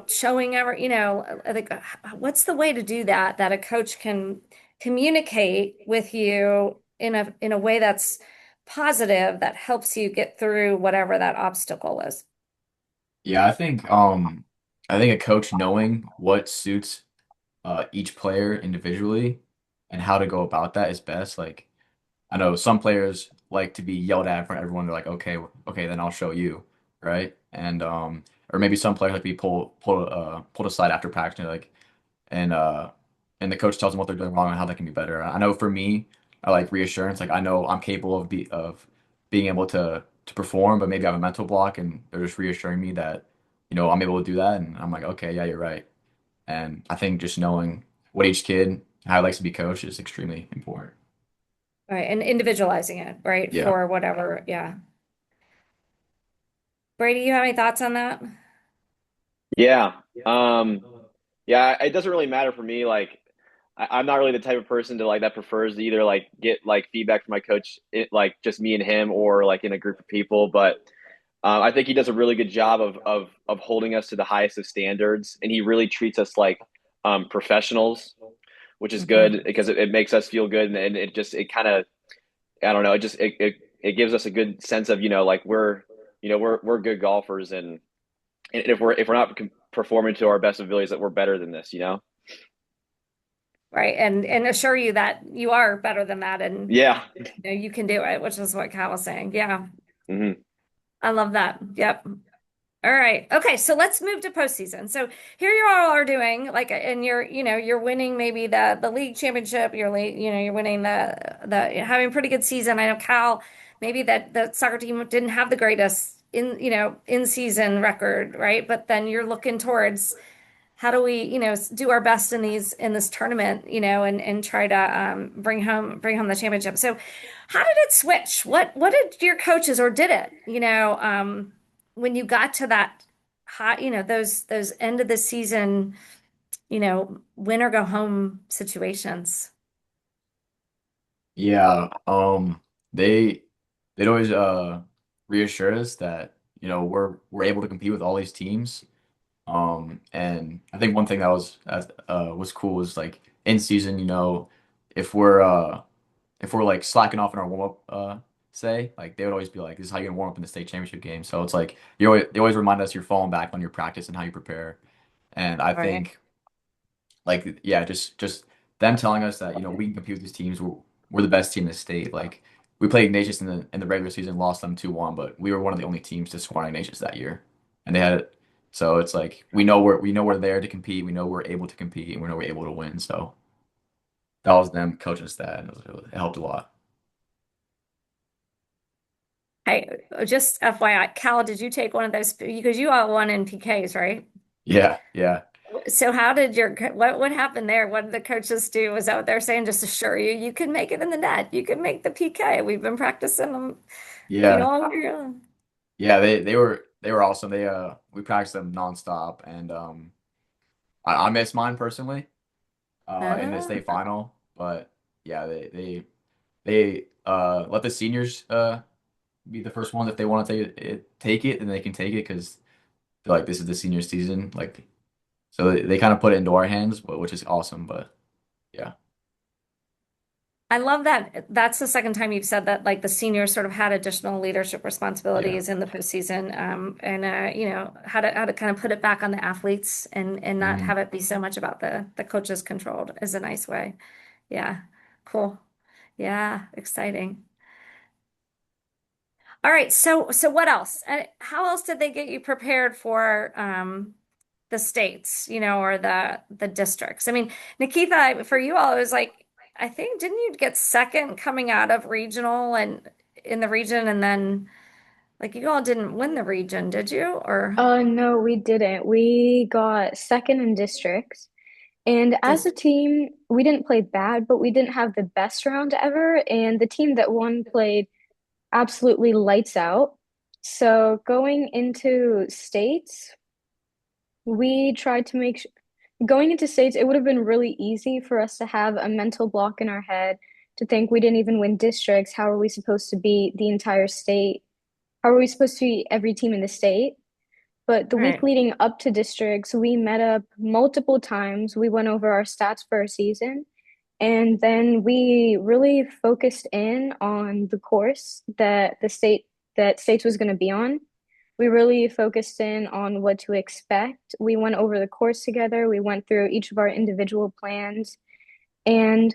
A: showing like, what's the way to do that, that a coach can communicate with you in a way that's positive, that helps you get through whatever that obstacle is?
D: Yeah, I think a coach knowing what suits each player individually and how to go about that is best. Like I know some players like to be yelled at in front of everyone. They're like, okay, okay, then I'll show you, right? And or maybe some players like to be pulled aside after practice, like and uh and the coach tells them what they're doing wrong and how they can be better. I know for me, I like reassurance. Like I know I'm capable of being able to perform, but maybe I have a mental block, and they're just reassuring me that I'm able to do that, and I'm like, okay, yeah, you're right. And I think just knowing what each kid how he likes to be coached is extremely important.
A: Right. And individualizing it, right?
D: Yeah.
A: For whatever. Yeah. Brady, you have any thoughts on that?
F: Yeah. Um, yeah, it doesn't really matter for me. Like, I'm not really the type of person to like that prefers to either like get like feedback from my coach, like just me and him, or like in a group of people. But I think he does a really good job of holding us to the highest of standards, and he really treats us like professionals, which is
A: Hmm.
F: good because it makes us feel good, and it kind of I don't know, it gives us a good sense of like we're good golfers, and if we're not performing to our best abilities, that we're better than this.
A: Right. And assure you that you are better than that, and
F: Yeah.
A: you can do it, which is what Cal was saying. Yeah.
F: Hmm.
A: I love that. Yep. All right. Okay, so let's move to postseason. So here you all are doing like, and you're winning maybe the league championship. You're winning the having a pretty good season. I know Cal, maybe that the soccer team didn't have the greatest in season record, right? But then you're looking towards how do we, do our best in this tournament, and try to bring home the championship. So how did it switch? What did your coaches, or did it, when you got to that hot, those end of the season, win or go home situations?
D: Yeah, they they'd always reassure us that we're able to compete with all these teams. And I think one thing that was cool was like in season, if we're like slacking off in our warm up say. Like they would always be like, "This is how you're gonna warm up in the state championship game." So it's like they always remind us you're falling back on your practice and how you prepare. And I
A: Right.
D: think like yeah, just them telling us that we can compete with these teams. We're the best team in the state. Like we played Ignatius in the regular season, lost them 2-1, but we were one of the only teams to score on Ignatius that year, and they had it. So it's like we know we're there to compete. We know we're able to compete, and we know we're able to win. So that was them coaching us that, and it helped a lot.
A: Hey, just FYI, Cal, did you take one of those? Because you all won in PKs, right?
D: Yeah, yeah.
A: So how did what happened there? What did the coaches do? Was that what they're saying? Just assure you, you can make it in the net. You can make the PK. We've been practicing them,
D: Yeah,
A: all year.
D: yeah, they were awesome. We practiced them nonstop, and I missed mine personally in the
A: Ah,
D: state final, but yeah, they let the seniors be the first ones if they want to take it, and they can take it because they're like this is the senior season, like so they kind of put it into our hands, which is awesome. But yeah,
A: I love that. That's the second time you've said that, like the seniors sort of had additional leadership
D: yeah,
A: responsibilities in the postseason, and how to kind of put it back on the athletes and not
D: hmm
A: have it be so much about the coaches controlled is a nice way. Yeah, cool. Yeah, exciting. All right, so what else? How else did they get you prepared for the states, or the districts? I mean, Nikitha, for you all, it was like I think didn't you get second coming out of regional and in the region, and then like you all didn't win the region, did you? Or
E: No, we didn't. We got second in districts. And as a
A: just
E: team, we didn't play bad, but we didn't have the best round ever. And the team that won played absolutely lights out. So going into states, we tried to going into states, it would have been really easy for us to have a mental block in our head to think we didn't even win districts. How are we supposed to beat the entire state? How are we supposed to beat every team in the state? But the week
A: right.
E: leading up to districts, we met up multiple times. We went over our stats for a season. And then we really focused in on the course that states was going to be on. We really focused in on what to expect. We went over the course together. We went through each of our individual plans. And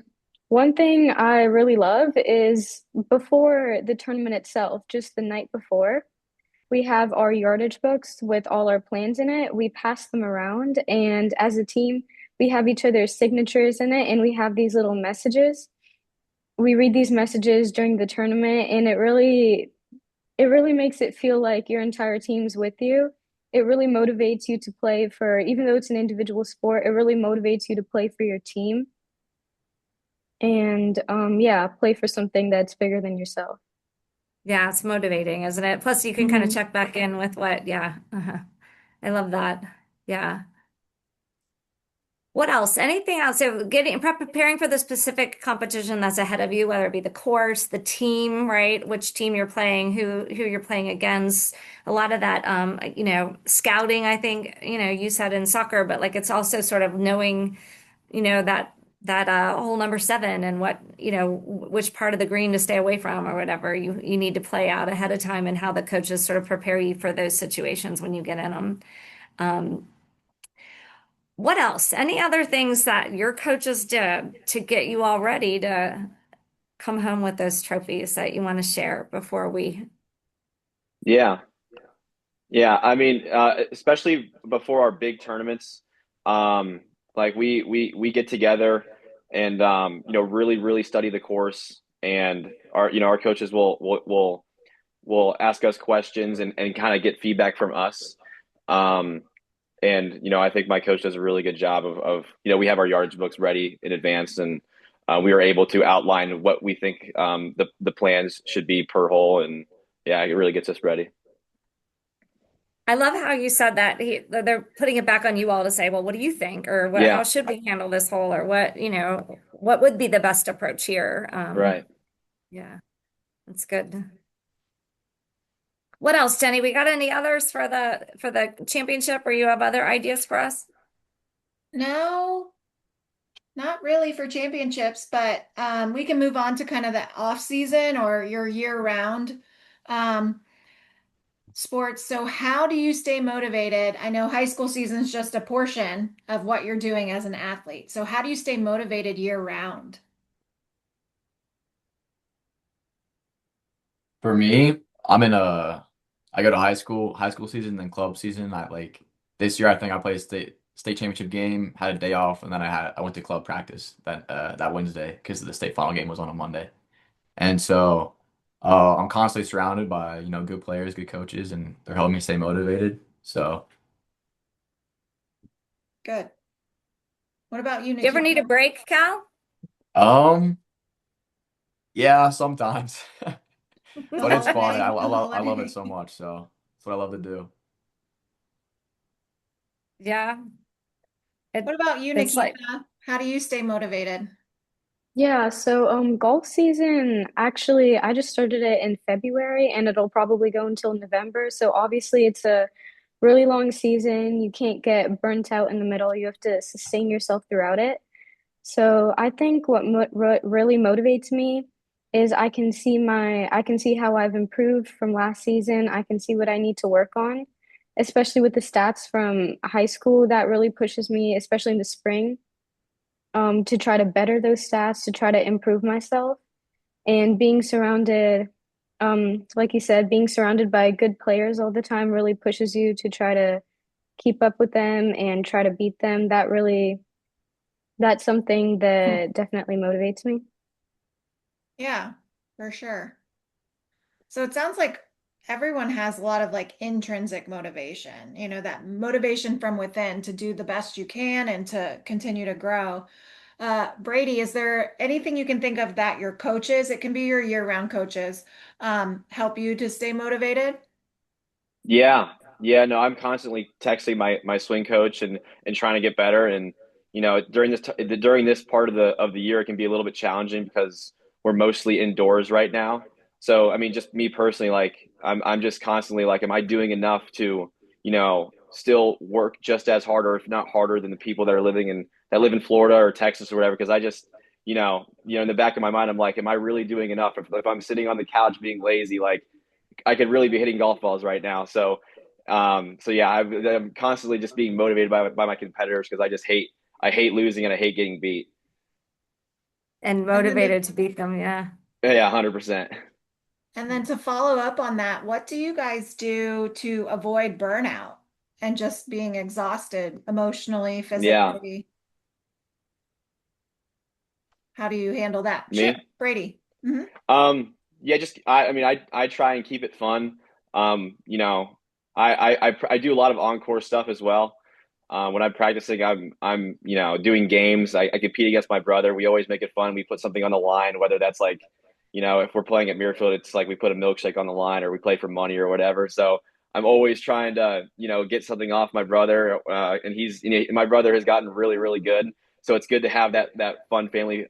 E: one thing I really love is before the tournament itself, just the night before, we have our yardage books with all our plans in it. We pass them around, and as a team, we have each other's signatures in it, and we have these little messages. We read these messages during the tournament, and it really makes it feel like your entire team's with you. It really motivates you to play for, even though it's an individual sport, it really motivates you to play for your team and yeah, play for something that's bigger than yourself.
A: Yeah, it's motivating, isn't it? Plus, you can kind of
E: Mhm.
A: check back in with what, yeah. I love that. Yeah. What else? Anything else? So preparing for the specific competition that's ahead of you, whether it be the course, the team, right? Which team you're playing, who you're playing against. A lot of that, scouting, I think, you said in soccer, but like it's also sort of knowing, that whole number seven and what, which part of the green to stay away from or whatever you need to play out ahead of time and how the coaches sort of prepare you for those situations when you get in them. Um, what else? Any other things that your coaches did to get you all ready to come home with those trophies that you want to share before we?
F: Yeah. Yeah, I mean, especially before our big tournaments, like we get together and really study the course, and our coaches will ask us questions and kind of get feedback from us. Um, and I think my coach does a really good job of we have our yardage books ready in advance, and we are able to outline what we think the plans should be per hole, and yeah, it really gets us ready.
A: I love how you said that they're putting it back on you all to say, well, what do you think? Or how
F: Yeah,
A: should we handle this hole? Or what would be the best approach here?
F: right.
A: Yeah, that's good. What else, Jenny? We got any others for the championship, or you have other ideas for us?
B: No, Not really for championships, but we can move on to kind of the off season or your year round um, sports. So how do you stay motivated? I know high school season is just a portion of what you're doing as an athlete. So how do you stay motivated year round?
D: For me, I'm in a I go to high school season, then club season. I like this year I think I played a state championship game, had a day off, and then I went to club practice that Wednesday because the state final game was on a Monday. And so I'm constantly surrounded by, good players, good coaches, and they're helping me stay motivated. So
B: Good. What about you,
A: You ever need a
B: Nikita?
A: break, Cal?
D: um yeah, sometimes.
B: The
D: But it's fun.
B: holiday, the
D: I love it
B: holiday.
D: so much, so that's what I love to do.
A: Yeah, it
B: What about you,
A: it's like
B: Nikita? How do you stay motivated?
E: Yeah, so golf season actually I just started it in February and it'll probably go until November. So obviously it's a really long season. You can't get burnt out in the middle. You have to sustain yourself throughout it. So I think what mo really motivates me is I can see how I've improved from last season. I can see what I need to work on, especially with the stats from high school. That really pushes me, especially in the spring, to try to better those stats, to try to improve myself. And being surrounded, like you said, being surrounded by good players all the time really pushes you to try to keep up with them and try to beat them. That's something
B: Hmm.
E: that definitely motivates me.
B: Yeah, for sure. So it sounds like everyone has a lot of like intrinsic motivation, that motivation from within to do the best you can and to continue to grow. Brady, is there anything you can think of that your coaches, it can be your year-round coaches, help you to stay motivated?
F: Yeah. Yeah, no, I'm constantly texting my swing coach and trying to get better. And during this part of the year, it can be a little bit challenging because we're mostly indoors right now. So I mean, just me personally, like I'm just constantly like, am I doing enough to, still work just as hard or if not harder than the people that live in Florida or Texas or whatever? Because I just, in the back of my mind, I'm like, am I really doing enough? If I'm sitting on the couch being lazy, like I could really be hitting golf balls right now. So yeah, I'm constantly just being motivated by my competitors because I hate losing and I hate getting beat.
A: and
B: And then to,
A: motivated to beat them. Yeah.
F: Yeah, 100%.
B: and then to follow up on that, what do you guys do to avoid burnout and just being exhausted emotionally,
F: Yeah,
B: physically? How do you handle that? Sure,
F: me.
B: Brady. Hmm.
F: Yeah, just I mean, I try and keep it fun. You know, I do a lot of encore stuff as well. When I'm practicing, I'm doing games. I compete against my brother. We always make it fun. We put something on the line, whether that's like, if we're playing at Muirfield, it's like we put a milkshake on the line, or we play for money or whatever. So I'm always trying to get something off my brother, and my brother has gotten really really good. So it's good to have that fun family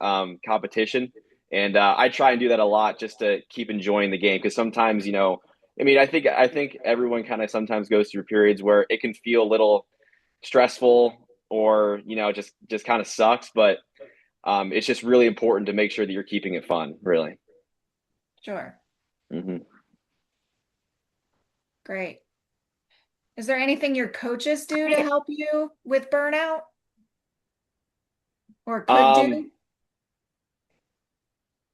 F: competition. And I try and do that a lot just to keep enjoying the game because sometimes, I mean, I think everyone kind of sometimes goes through periods where it can feel a little stressful or just kind of sucks, but it's just really important to make sure that you're keeping it fun, really.
B: Sure.
F: Hmm.
B: Great. Is there anything your coaches do to help you with burnout or could
F: Um,
B: do?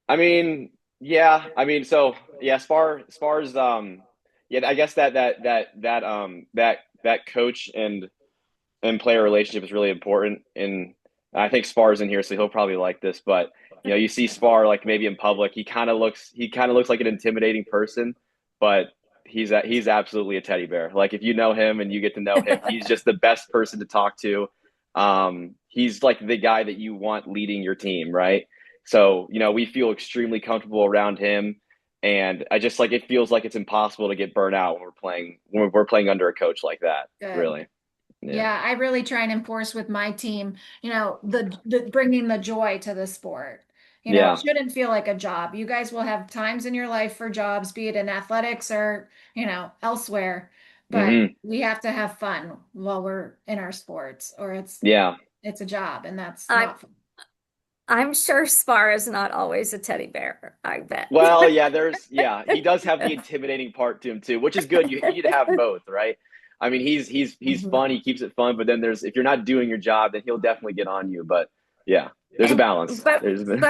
F: I mean, yeah, I mean, so yeah, spars, yeah, I guess that coach and player relationship is really important. And I think Spar's in here, so he'll probably like this. But you see Spar like maybe in public, he kind of looks like an intimidating person, but he's absolutely a teddy bear. Like if you know him and you get to know him, he's just the best person to talk to. He's like the guy that you want leading your team, right? So we feel extremely comfortable around him. And I just like it feels like it's impossible to get burnt out when we're playing under a coach like that,
B: Good.
F: really. Yeah.
B: Yeah, I really try and enforce with my team, the bringing the joy to the sport. It
F: Yeah.
B: shouldn't feel like a job. You guys will have times in your life for jobs, be it in athletics or, elsewhere, but
F: Hmm.
B: we have to have fun while we're in our sports or
F: Yeah.
B: it's a job and that's
A: I
B: not fun.
A: I'm sure Spar is not always a teddy bear, I bet.
F: Well, yeah, he does have the intimidating part to him too, which is good. You need to have both, right? I mean, he's
A: Mhm.
F: fun, he keeps it fun, but then if you're not doing your job, then he'll definitely get on you. But yeah, there's a
A: And
F: balance.
A: but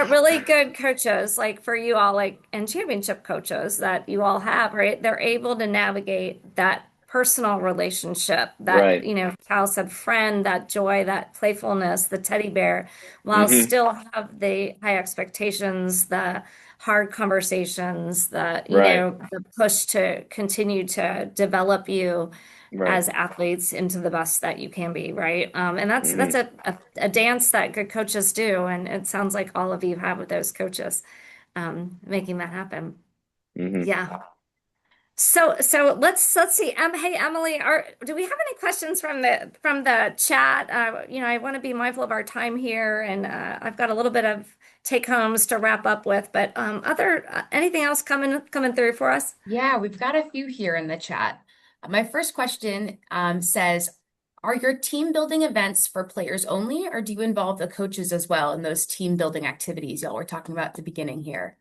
A: really good coaches, like for you all, like and championship coaches that you all have, right? They're able to navigate that personal relationship, that,
F: Right.
A: Cal said, friend, that joy, that playfulness, the teddy bear, while
F: Hmm.
A: still have the high expectations, the hard conversations,
F: Right.
A: the push to continue to develop you
F: Right.
A: as athletes into the best that you can be, right? And that's
F: Hmm.
A: a dance that good coaches do, and it sounds like all of you have with those coaches, making that happen.
F: Hmm.
A: Yeah. So let's see. Hey Emily, do we have any questions from the chat? I want to be mindful of our time here, and I've got a little bit of take homes to wrap up with, but other anything else coming through for us?
C: Yeah, we've got a few here in the chat. My first question says, are your team building events for players only, or do you involve the coaches as well in those team building activities y'all were talking about at the beginning here?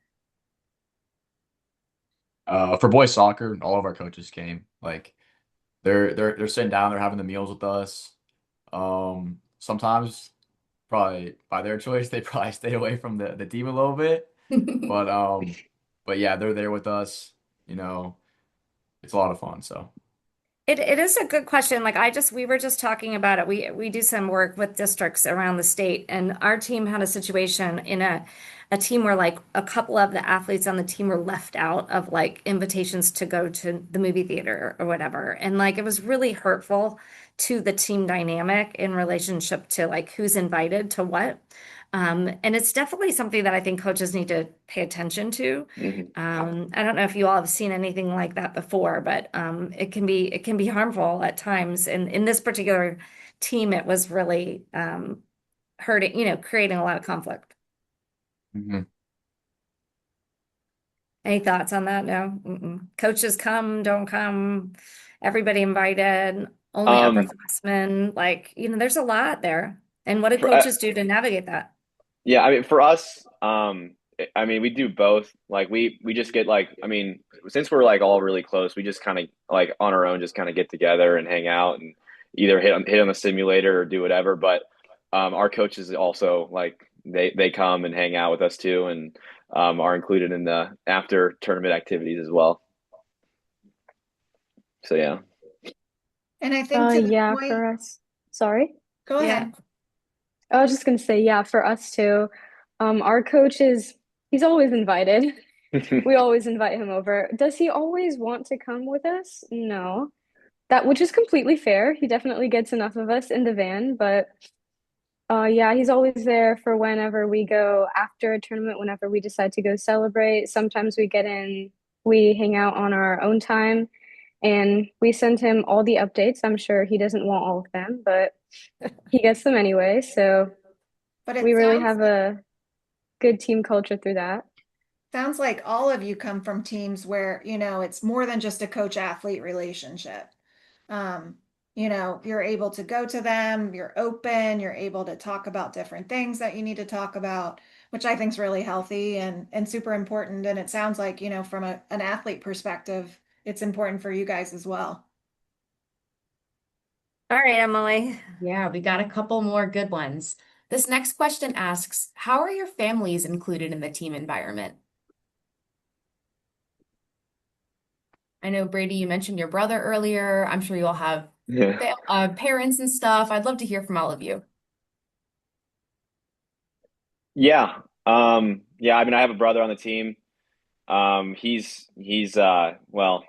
D: For boys soccer, all of our coaches came. Like they're sitting down, they're having the meals with us. Sometimes probably by their choice, they probably stay away from the team a little bit. But but yeah, they're there with us. You know, it's a lot of fun. So
A: It is a good question. Like we were just talking about it. We do some work with districts around the state, and our team had a situation in a team where like a couple of the athletes on the team were left out of like invitations to go to the movie theater or whatever. And like it was really hurtful to the team dynamic in relationship to like who's invited to what. And it's definitely something that I think coaches need to pay attention to.
F: Hmm.
A: I don't know if you all have seen anything like that before, but it can be harmful at times. And in this particular team, it was really hurting, creating a lot of conflict.
D: mhm.
A: Any thoughts on that? No? Mm-mm. Coaches come, don't come, everybody invited, only
F: Um,
A: upperclassmen. Like, there's a lot there. And what do
F: for,
A: coaches do to navigate that?
F: yeah, I mean, for us, I mean, we do both. Like, we just get like, I mean, since we're like all really close, we just kind of like on our own, just kind of get together and hang out and either hit on the simulator or do whatever. But our coaches also like they come and hang out with us too, and are included in the after tournament activities as well. So yeah.
B: And I think to the
E: Yeah,
B: point,
E: for us. Sorry.
B: go
A: Yeah.
B: ahead.
E: I was just gonna say, yeah, for us too. Our coach he's always invited. We always invite him over. Does he always want to come with us? No. Which is completely fair. He definitely gets enough of us in the van, but yeah, he's always there for whenever we go after a tournament, whenever we decide to go celebrate. Sometimes we hang out on our own time, and we send him all the updates. I'm sure he doesn't want all of them, but he gets them anyway. So
B: But
E: we
B: it
E: really
B: sounds
E: have a good team culture through that.
B: sounds like all of you come from teams where, it's more than just a coach athlete relationship. Um, you're able to go to them, you're open, you're able to talk about different things that you need to talk about, which I think is really healthy and super important. And it sounds like, from an athlete perspective, it's important for you guys as well.
A: All right, Emily.
C: Yeah, we got a couple more good ones. This next question asks, how are your families included in the team environment? I know, Brady, you mentioned your brother earlier. I'm sure you all have
F: Yeah.
C: parents and stuff. I'd love to hear from all of you.
F: Yeah. Yeah, I mean, I have a brother on the team. He's well,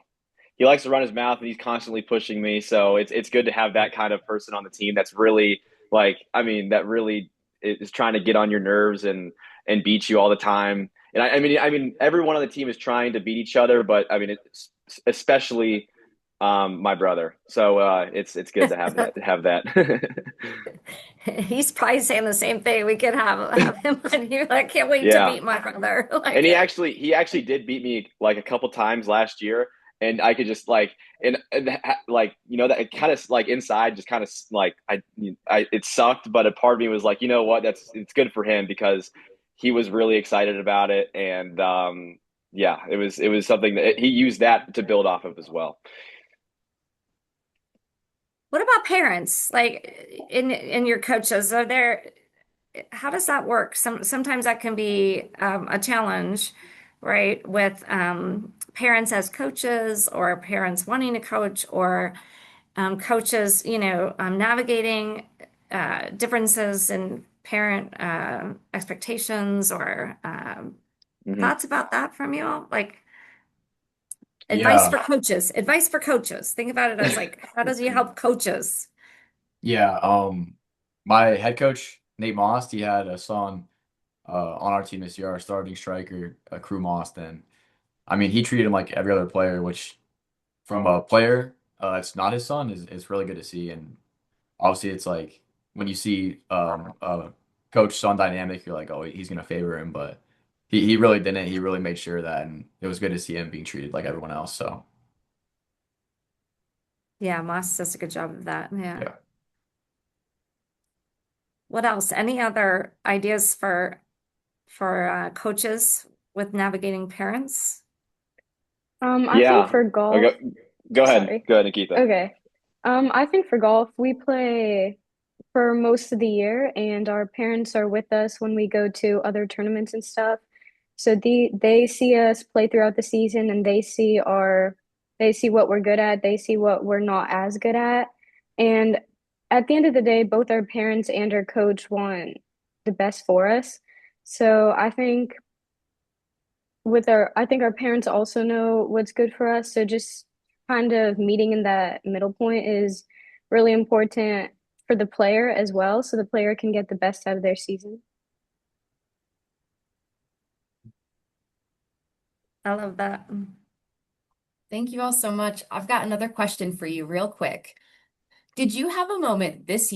F: he likes to run his mouth and he's constantly pushing me. So it's good to have that kind of person on the team that's really like, I mean, that really is trying to get on your nerves and beat you all the time. And I mean, everyone on the team is trying to beat each other, but I mean, it's especially my brother. So it's good to have that.
A: He's probably saying the same thing. We could have him on here. I can't wait to
F: Yeah.
A: meet my brother.
F: And
A: Like,
F: he actually did beat me like a couple times last year. and I could just like like that it kind of like inside just kind of like it sucked, but a part of me was like, you know what, it's good for him because he was really excited about it, and yeah, it was something that he used that to build off of as well.
A: What about parents? Like in your coaches, are there, how does that work? Sometimes that can be a challenge, right? With parents as coaches or parents wanting to coach or coaches, navigating differences in parent expectations or
F: Hmm.
A: thoughts about that from you all? Like advice
D: Yeah.
A: for coaches, advice for coaches. Think about it as like, how does you help coaches?
D: Yeah. My head coach, Nate Most, he had a son on our team this year, our starting striker, Crew Most, and I mean, he treated him like every other player, which from a player that's not his son is really good to see. And obviously, it's like when you see a coach son dynamic, you're like, oh, he's gonna favor him, but he really didn't. He really made sure that, and it was good to see him being treated like everyone else. So
A: Yeah, Moss does a good job of that. Yeah.
D: yeah,
A: What else? Any other ideas for coaches with navigating parents?
E: I think
F: Yeah.
E: for golf,
F: Go ahead.
E: sorry.
F: Go ahead, Nikita.
E: Okay. I think for golf, we play for most of the year, and our parents are with us when we go to other tournaments and stuff. So they see us play throughout the season, and they see what we're good at, they see what we're not as good at. And at the end of the day, both our parents and our coach want the best for us. So I think our parents also know what's good for us. So just kind of meeting in that middle point is really important for the player as well, so the player can get the best out of their season.
A: I love that.
C: Thank you all so much. I've got another question for you real quick. Did you have a moment this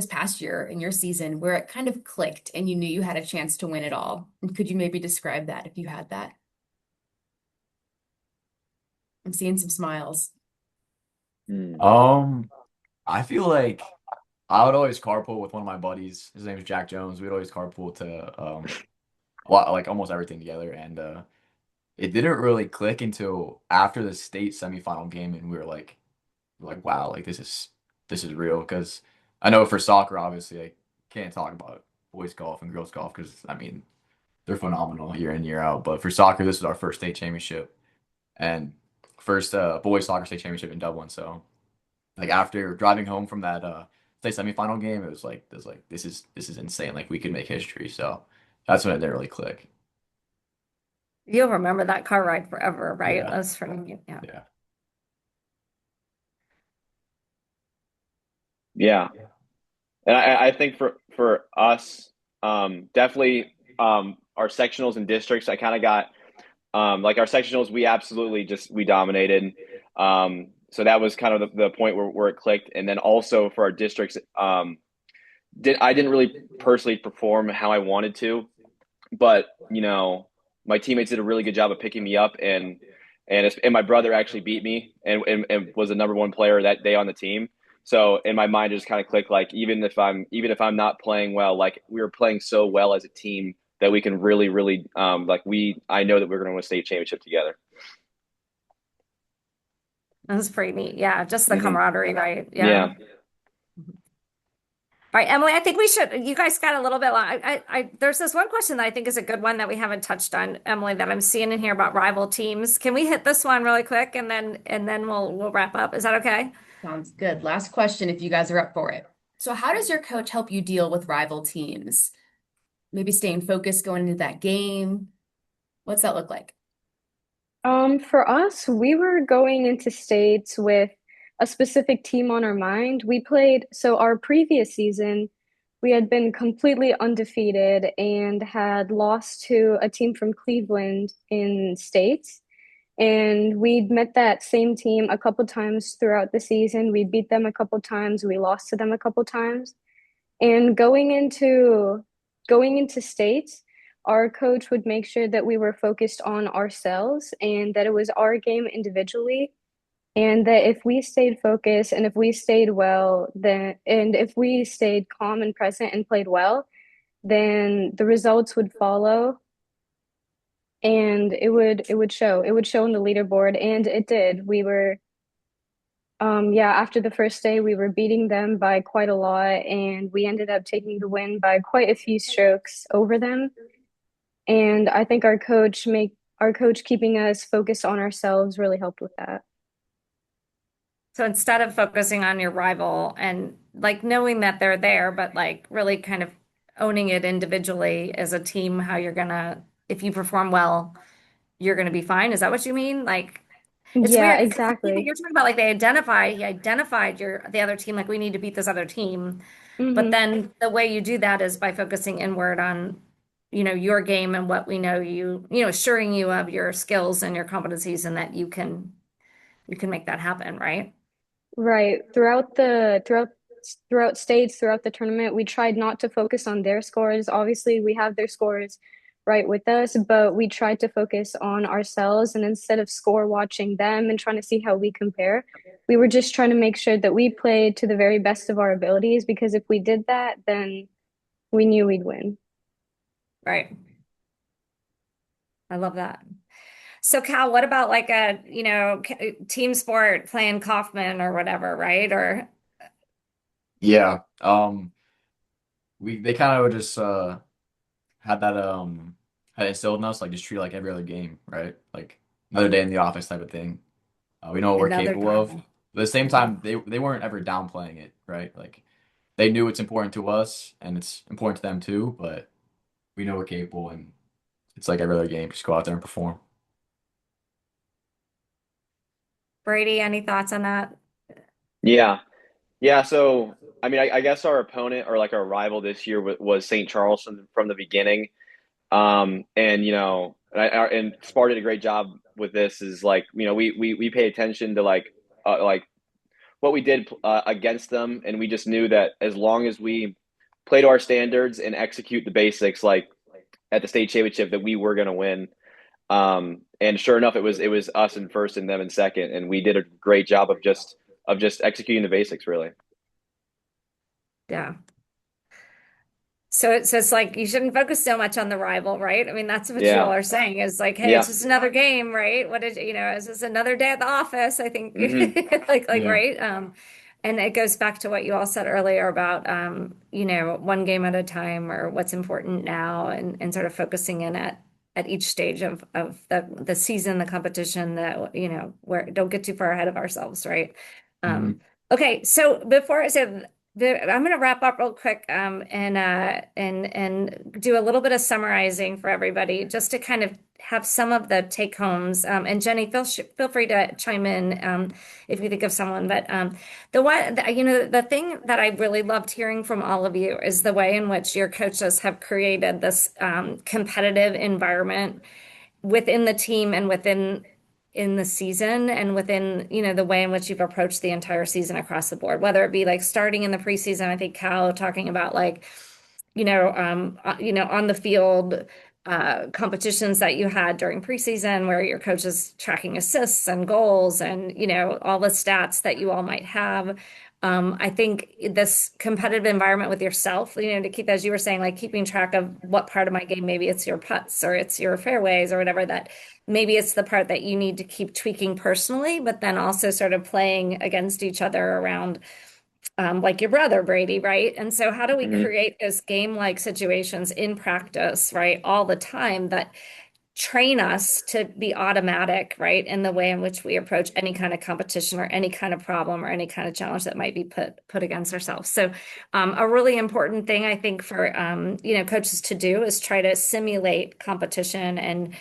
C: past year in your season where it kind of clicked and you knew you had a chance to win it all? And could you maybe describe that if you had that? I'm seeing some smiles.
F: Hmm.
D: I feel like I would always carpool with one of my buddies. His name is Jack Jones. We'd always carpool to like almost everything together, and it didn't really click until after the state semifinal game, and we were like wow, like this is real. Because I know for soccer, obviously, I can't talk about boys golf and girls golf because I mean they're phenomenal year in year out. But for soccer, this is our first state championship and first boys soccer state championship in Dublin. So like after driving home from that state semifinal game, it was like this is insane. Like we could make history. So that's when it didn't really click.
A: You'll remember that car ride forever, right?
D: Yeah,
A: That's from you. Yeah.
D: yeah,
F: Yeah. And I think for us, definitely our sectionals and districts, I kind of got like our sectionals, we absolutely we dominated. So that was kind of the point where it clicked. And then also for our districts, I didn't really personally perform how I wanted to, but my teammates did a really good job of picking me up, and my brother actually beat me and was the number one player that day on the team. So in my mind, it just kind of clicked, like even if I'm not playing well, like we were playing so well as a team that we can really I know that we're going to win a state championship together.
A: That's pretty neat. Yeah, just the
F: Hmm.
A: camaraderie, right? Yeah.
F: Yeah.
A: All right, Emily, I think we should, you guys got a little bit long. There's this one question that I think is a good one that we haven't touched on, Emily, that I'm seeing in here about rival teams. Can we hit this one really quick and then we'll wrap up? Is that okay?
C: Sounds good. Last question if you guys are up for it. So how does your coach help you deal with rival teams? Maybe staying focused going into that game. What's that look like?
E: For us, we were going into states with a specific team on our mind. So our previous season, we had been completely undefeated and had lost to a team from Cleveland in states. And we'd met that same team a couple times throughout the season. We beat them a couple times, we lost to them a couple times. And going into states, our coach would make sure that we were focused on ourselves and that it was our game individually. And that if we stayed focused and if we stayed well, then and if we stayed calm and present and played well, then the results would follow and it would show in the leaderboard, and it did. We were yeah, after the first day we were beating them by quite a lot, and we ended up taking the win by quite a few strokes over them. And I think our coach keeping us focused on ourselves really helped with that.
A: So instead of focusing on your rival and like knowing that they're there, but like really kind of owning it individually as a team, how you're gonna, if you perform well, you're gonna be fine. Is that what you mean? Like it's
E: Yeah,
A: weird because I think that
E: exactly.
A: you're talking about like he identified the other team, like we need to beat this other team. But
E: Hmm.
A: then the way you do that is by focusing inward on, your game and what we know assuring you of your skills and your competencies and that you can make that happen, right?
E: Right. Throughout states, throughout the tournament, we tried not to focus on their scores. Obviously, we have their scores right with us, but we tried to focus on ourselves, and instead of score watching them and trying to see how we compare, we were just trying to make sure that we played to the very best of our abilities, because if we did that, then we knew we'd win.
A: Right. I love that. So Cal, what about like a, team sport playing Kaufman or whatever, right? Or
D: Yeah. They kind of just had that had instilled in us, like just treat it like every other game, right? Like another day in the office type of thing. We know what we're
A: another
D: capable of.
A: time.
D: But at the same
A: Yeah.
D: time, they weren't ever downplaying it, right? Like they knew it's important to us and it's important to them too, but we know we're capable and it's like every other game. Just go out there and perform.
A: Brady, any thoughts on that?
F: Yeah. Yeah, so I mean, I guess our opponent or like our rival this year was St. Charles from the beginning. And and Sparta did a great job with this. Is like we pay attention to like what we did against them, and we just knew that as long as we play to our standards and execute the basics, like at the state championship, that we were going to win. And sure enough, it was us in first and them in second, and we did a great job of just executing the basics, really.
A: Yeah. So it's like you shouldn't focus so much on the rival, right? I mean, that's what you all
F: Yeah,
A: are saying is like, hey, it's
F: yeah,
A: just another game, right? What is, is this another day at the office? I think
F: hmm
A: like
D: Yeah.
A: right. And it goes back to what you all said earlier about one game at a time or what's important now and sort of focusing in at each stage of the season, the competition that where don't get too far ahead of ourselves, right?
D: Hmm.
A: Um, okay, so before I say I'm going to wrap up real quick and do a little bit of summarizing for everybody just to kind of have some of the take homes. And Jenny, feel free to chime in if you think of someone. But the thing that I really loved hearing from all of you is the way in which your coaches have created this competitive environment within the team and within in the season and within the way in which you've approached the entire season across the board, whether it be like starting in the preseason. I think Cal talking about like on the field competitions that you had during preseason where your coach is tracking assists and goals and all the stats that you all might have. I think this competitive environment with yourself, to keep, as you were saying, like keeping track of what part of my game, maybe it's your putts or it's your fairways or whatever, that maybe it's the part that you need to keep tweaking personally, but then also sort of playing against each other around like your brother Brady, right? And so how do we
F: hmm
A: create those game-like situations in practice, right, all the time that train us to be automatic, right, in the way in which we approach any kind of competition or any kind of problem or any kind of challenge that might be put against ourselves. So, a really important thing I think for coaches to do is try to simulate competition and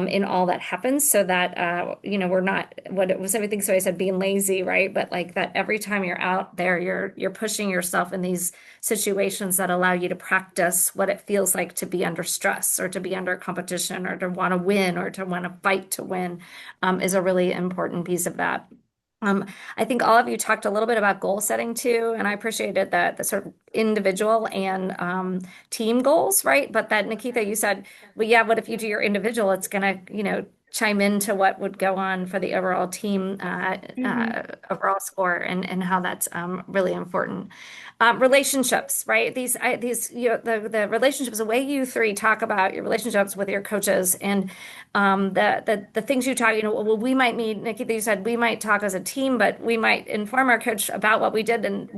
A: in all that happens so that we're not what it was everything. So I said being lazy, right? But like that every time you're out there, you're pushing yourself in these situations that allow you to practice what it feels like to be under stress or to be under competition or to want to win or to want to fight to win is a really important piece of that. I think all of you talked a little bit about goal setting too, and I appreciated the sort of individual and team goals, right? But that Nikitha, you said, well, yeah, what if you do your individual? It's gonna, chime into what would go on for the overall team
B: Mhm.
A: overall score and how that's really important. Relationships, right? The relationships, the way you three talk about your relationships with your coaches and the things you talk, well, we might meet, Nikki, you said we might talk as a team, but we might inform our coach about what we did, and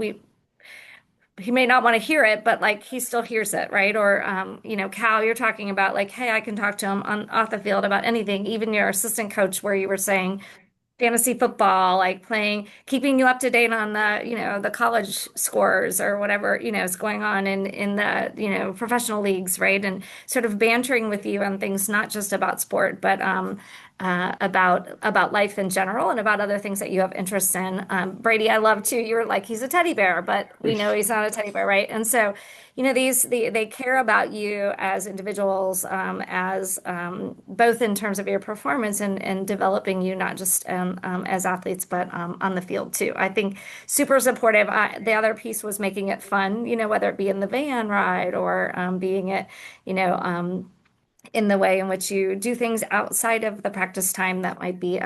A: he may not want to hear it, but like he still hears it, right? Or Cal, you're talking about like, hey, I can talk to him on off the field about anything, even your assistant coach, where you were saying fantasy football, like playing, keeping you up to date on the college scores or whatever, is going on in the, professional leagues, right? And sort of bantering with you on things not just about sport, but about life in general and about other things that you have interests in. Brady, I love too. You're like, he's a teddy bear, but we know he's not a teddy bear, right? And so, they care about you as individuals, as both in terms of your performance and developing you, not just as athletes, but on the field too. I think super supportive. The other piece was making it fun, whether it be in the van ride or being it, you know, um, in the way in which you do things outside of the practice time that might be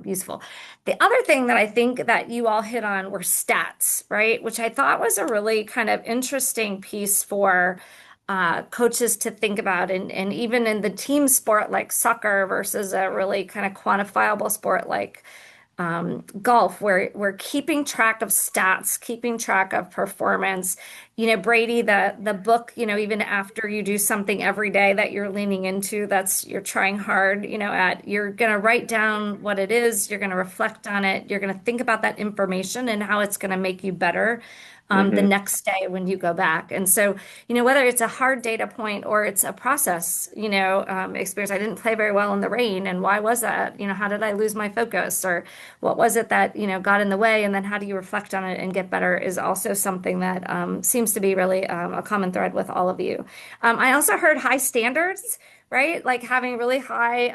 A: useful. The other thing that I think that you all hit on were stats, right? Which I thought was a really kind of interesting piece for coaches to think about. And even in the team sport like soccer versus a really kind of quantifiable sport like golf, where we're keeping track of stats, keeping track of performance. Brady, the book, even after you do something every day that you're leaning into, that's you're trying hard, you're gonna write down what it is, you're gonna reflect on it, you're gonna think about that information and how it's gonna make you better. The
F: Hmm.
A: next day when you go back. And so, whether it's a hard data point or it's a process, experience. I didn't play very well in the rain. And why was that? How did I lose my focus? Or what was it that got in the way, and then how do you reflect on it and get better is also something that seems to be really a common thread with all of you. I also heard high standards, right? Like having really high,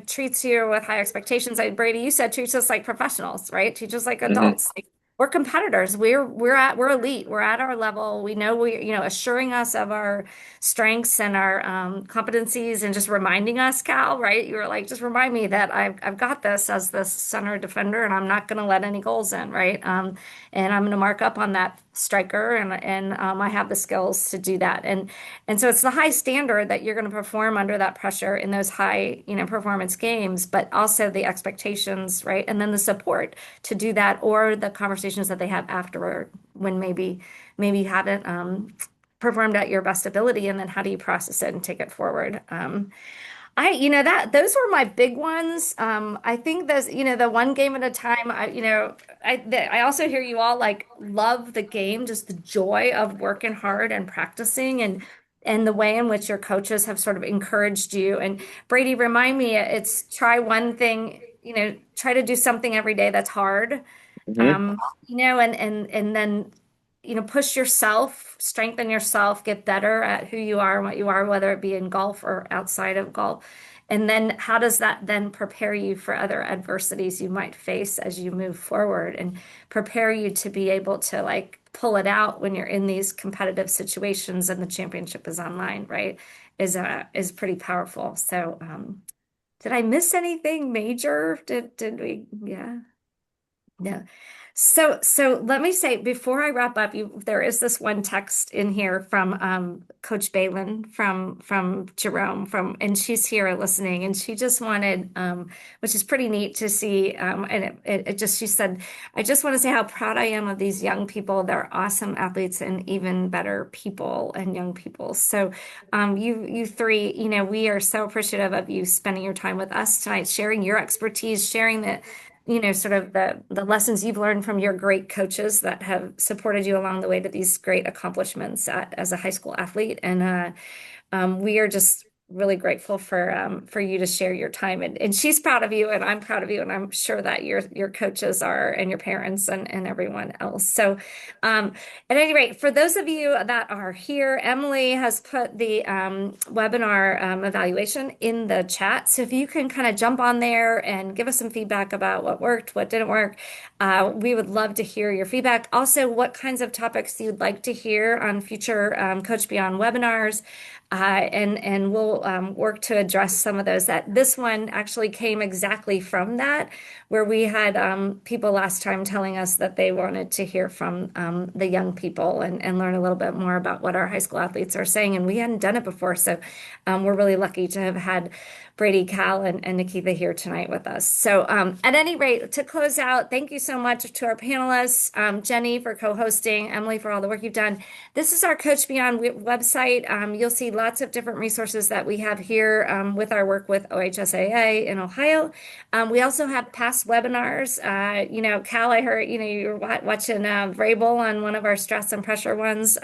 A: treats you with high expectations. Like Brady, you said treats us like professionals, right? Treats us like
F: Hmm.
A: adults. Like, we're competitors. We're elite. We're at our level. We know assuring us of our strengths and our competencies and just reminding us, Cal, right? You were like, just remind me that I've got this as the center defender and I'm not going to let any goals in, right? And I'm going to mark up on that striker and I have the skills to do that. And so it's the high standard that you're going to perform under that pressure in those high, performance games, but also the expectations, right? And then the support to do that or the conversations that they have afterward when maybe you haven't performed at your best ability, and then how do you process it and take it forward. That those were my big ones. I think those, the one game at a time. I also hear you all like love the game, just the joy of working hard and practicing, and the way in which your coaches have sort of encouraged you. And Brady, remind me, it's try one thing, try to do something every day that's hard,
F: Hmm.
A: and then push yourself, strengthen yourself, get better at who you are and what you are, whether it be in golf or outside of golf. And then how does that then prepare you for other adversities you might face as you move forward and prepare you to be able to like pull it out when you're in these competitive situations and the championship is online, right? Is pretty powerful. So, did I miss anything major? Did we? Yeah. Yeah. So let me say before I wrap up, there is this one text in here from Coach Balin from Jerome and she's here listening, and she just wanted which is pretty neat to see, and it just she said, I just want to say how proud I am of these young people. They're awesome athletes and even better people and young people. So you three, we are so appreciative of you spending your time with us tonight, sharing your expertise, sharing the sort of the lessons you've learned from your great coaches that have supported you along the way to these great accomplishments as a high school athlete. And we are just really grateful for you to share your time, and she's proud of you, and I'm proud of you, and I'm sure that your coaches are, and your parents, and everyone else. So at any rate, for those of you that are here, Emily has put the webinar evaluation in the chat. So if you can kind of jump on there and give us some feedback about what worked, what didn't work, we would love to hear your feedback. Also, what kinds of topics you'd like to hear on future Coach Beyond webinars. And we'll work to address some of those. That this one actually came exactly from that, where we had people last time telling us that they wanted to hear from the young people and learn a little bit more about what our high school athletes are saying. And we hadn't done it before, so we're really lucky to have had Brady, Cal, and Nikitha here tonight with us. So at any rate, to close out, thank you so much to our panelists, Jeni for co-hosting, Emily for all the work you've done. This is our Coach Beyond website. You'll see lots of different resources that we have here with our work with OHSAA in Ohio. We also have past webinars. Cal, I heard, you were watching Vrabel on one of our stress and pressure ones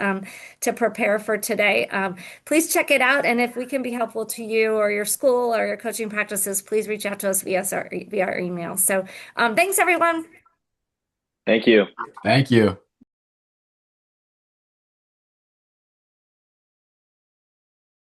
A: to prepare for today. Please check it out. And if we can be helpful to you or your school or your coaching practices, please reach out to us via our email. So thanks, everyone.
F: Thank you.
D: Thank you.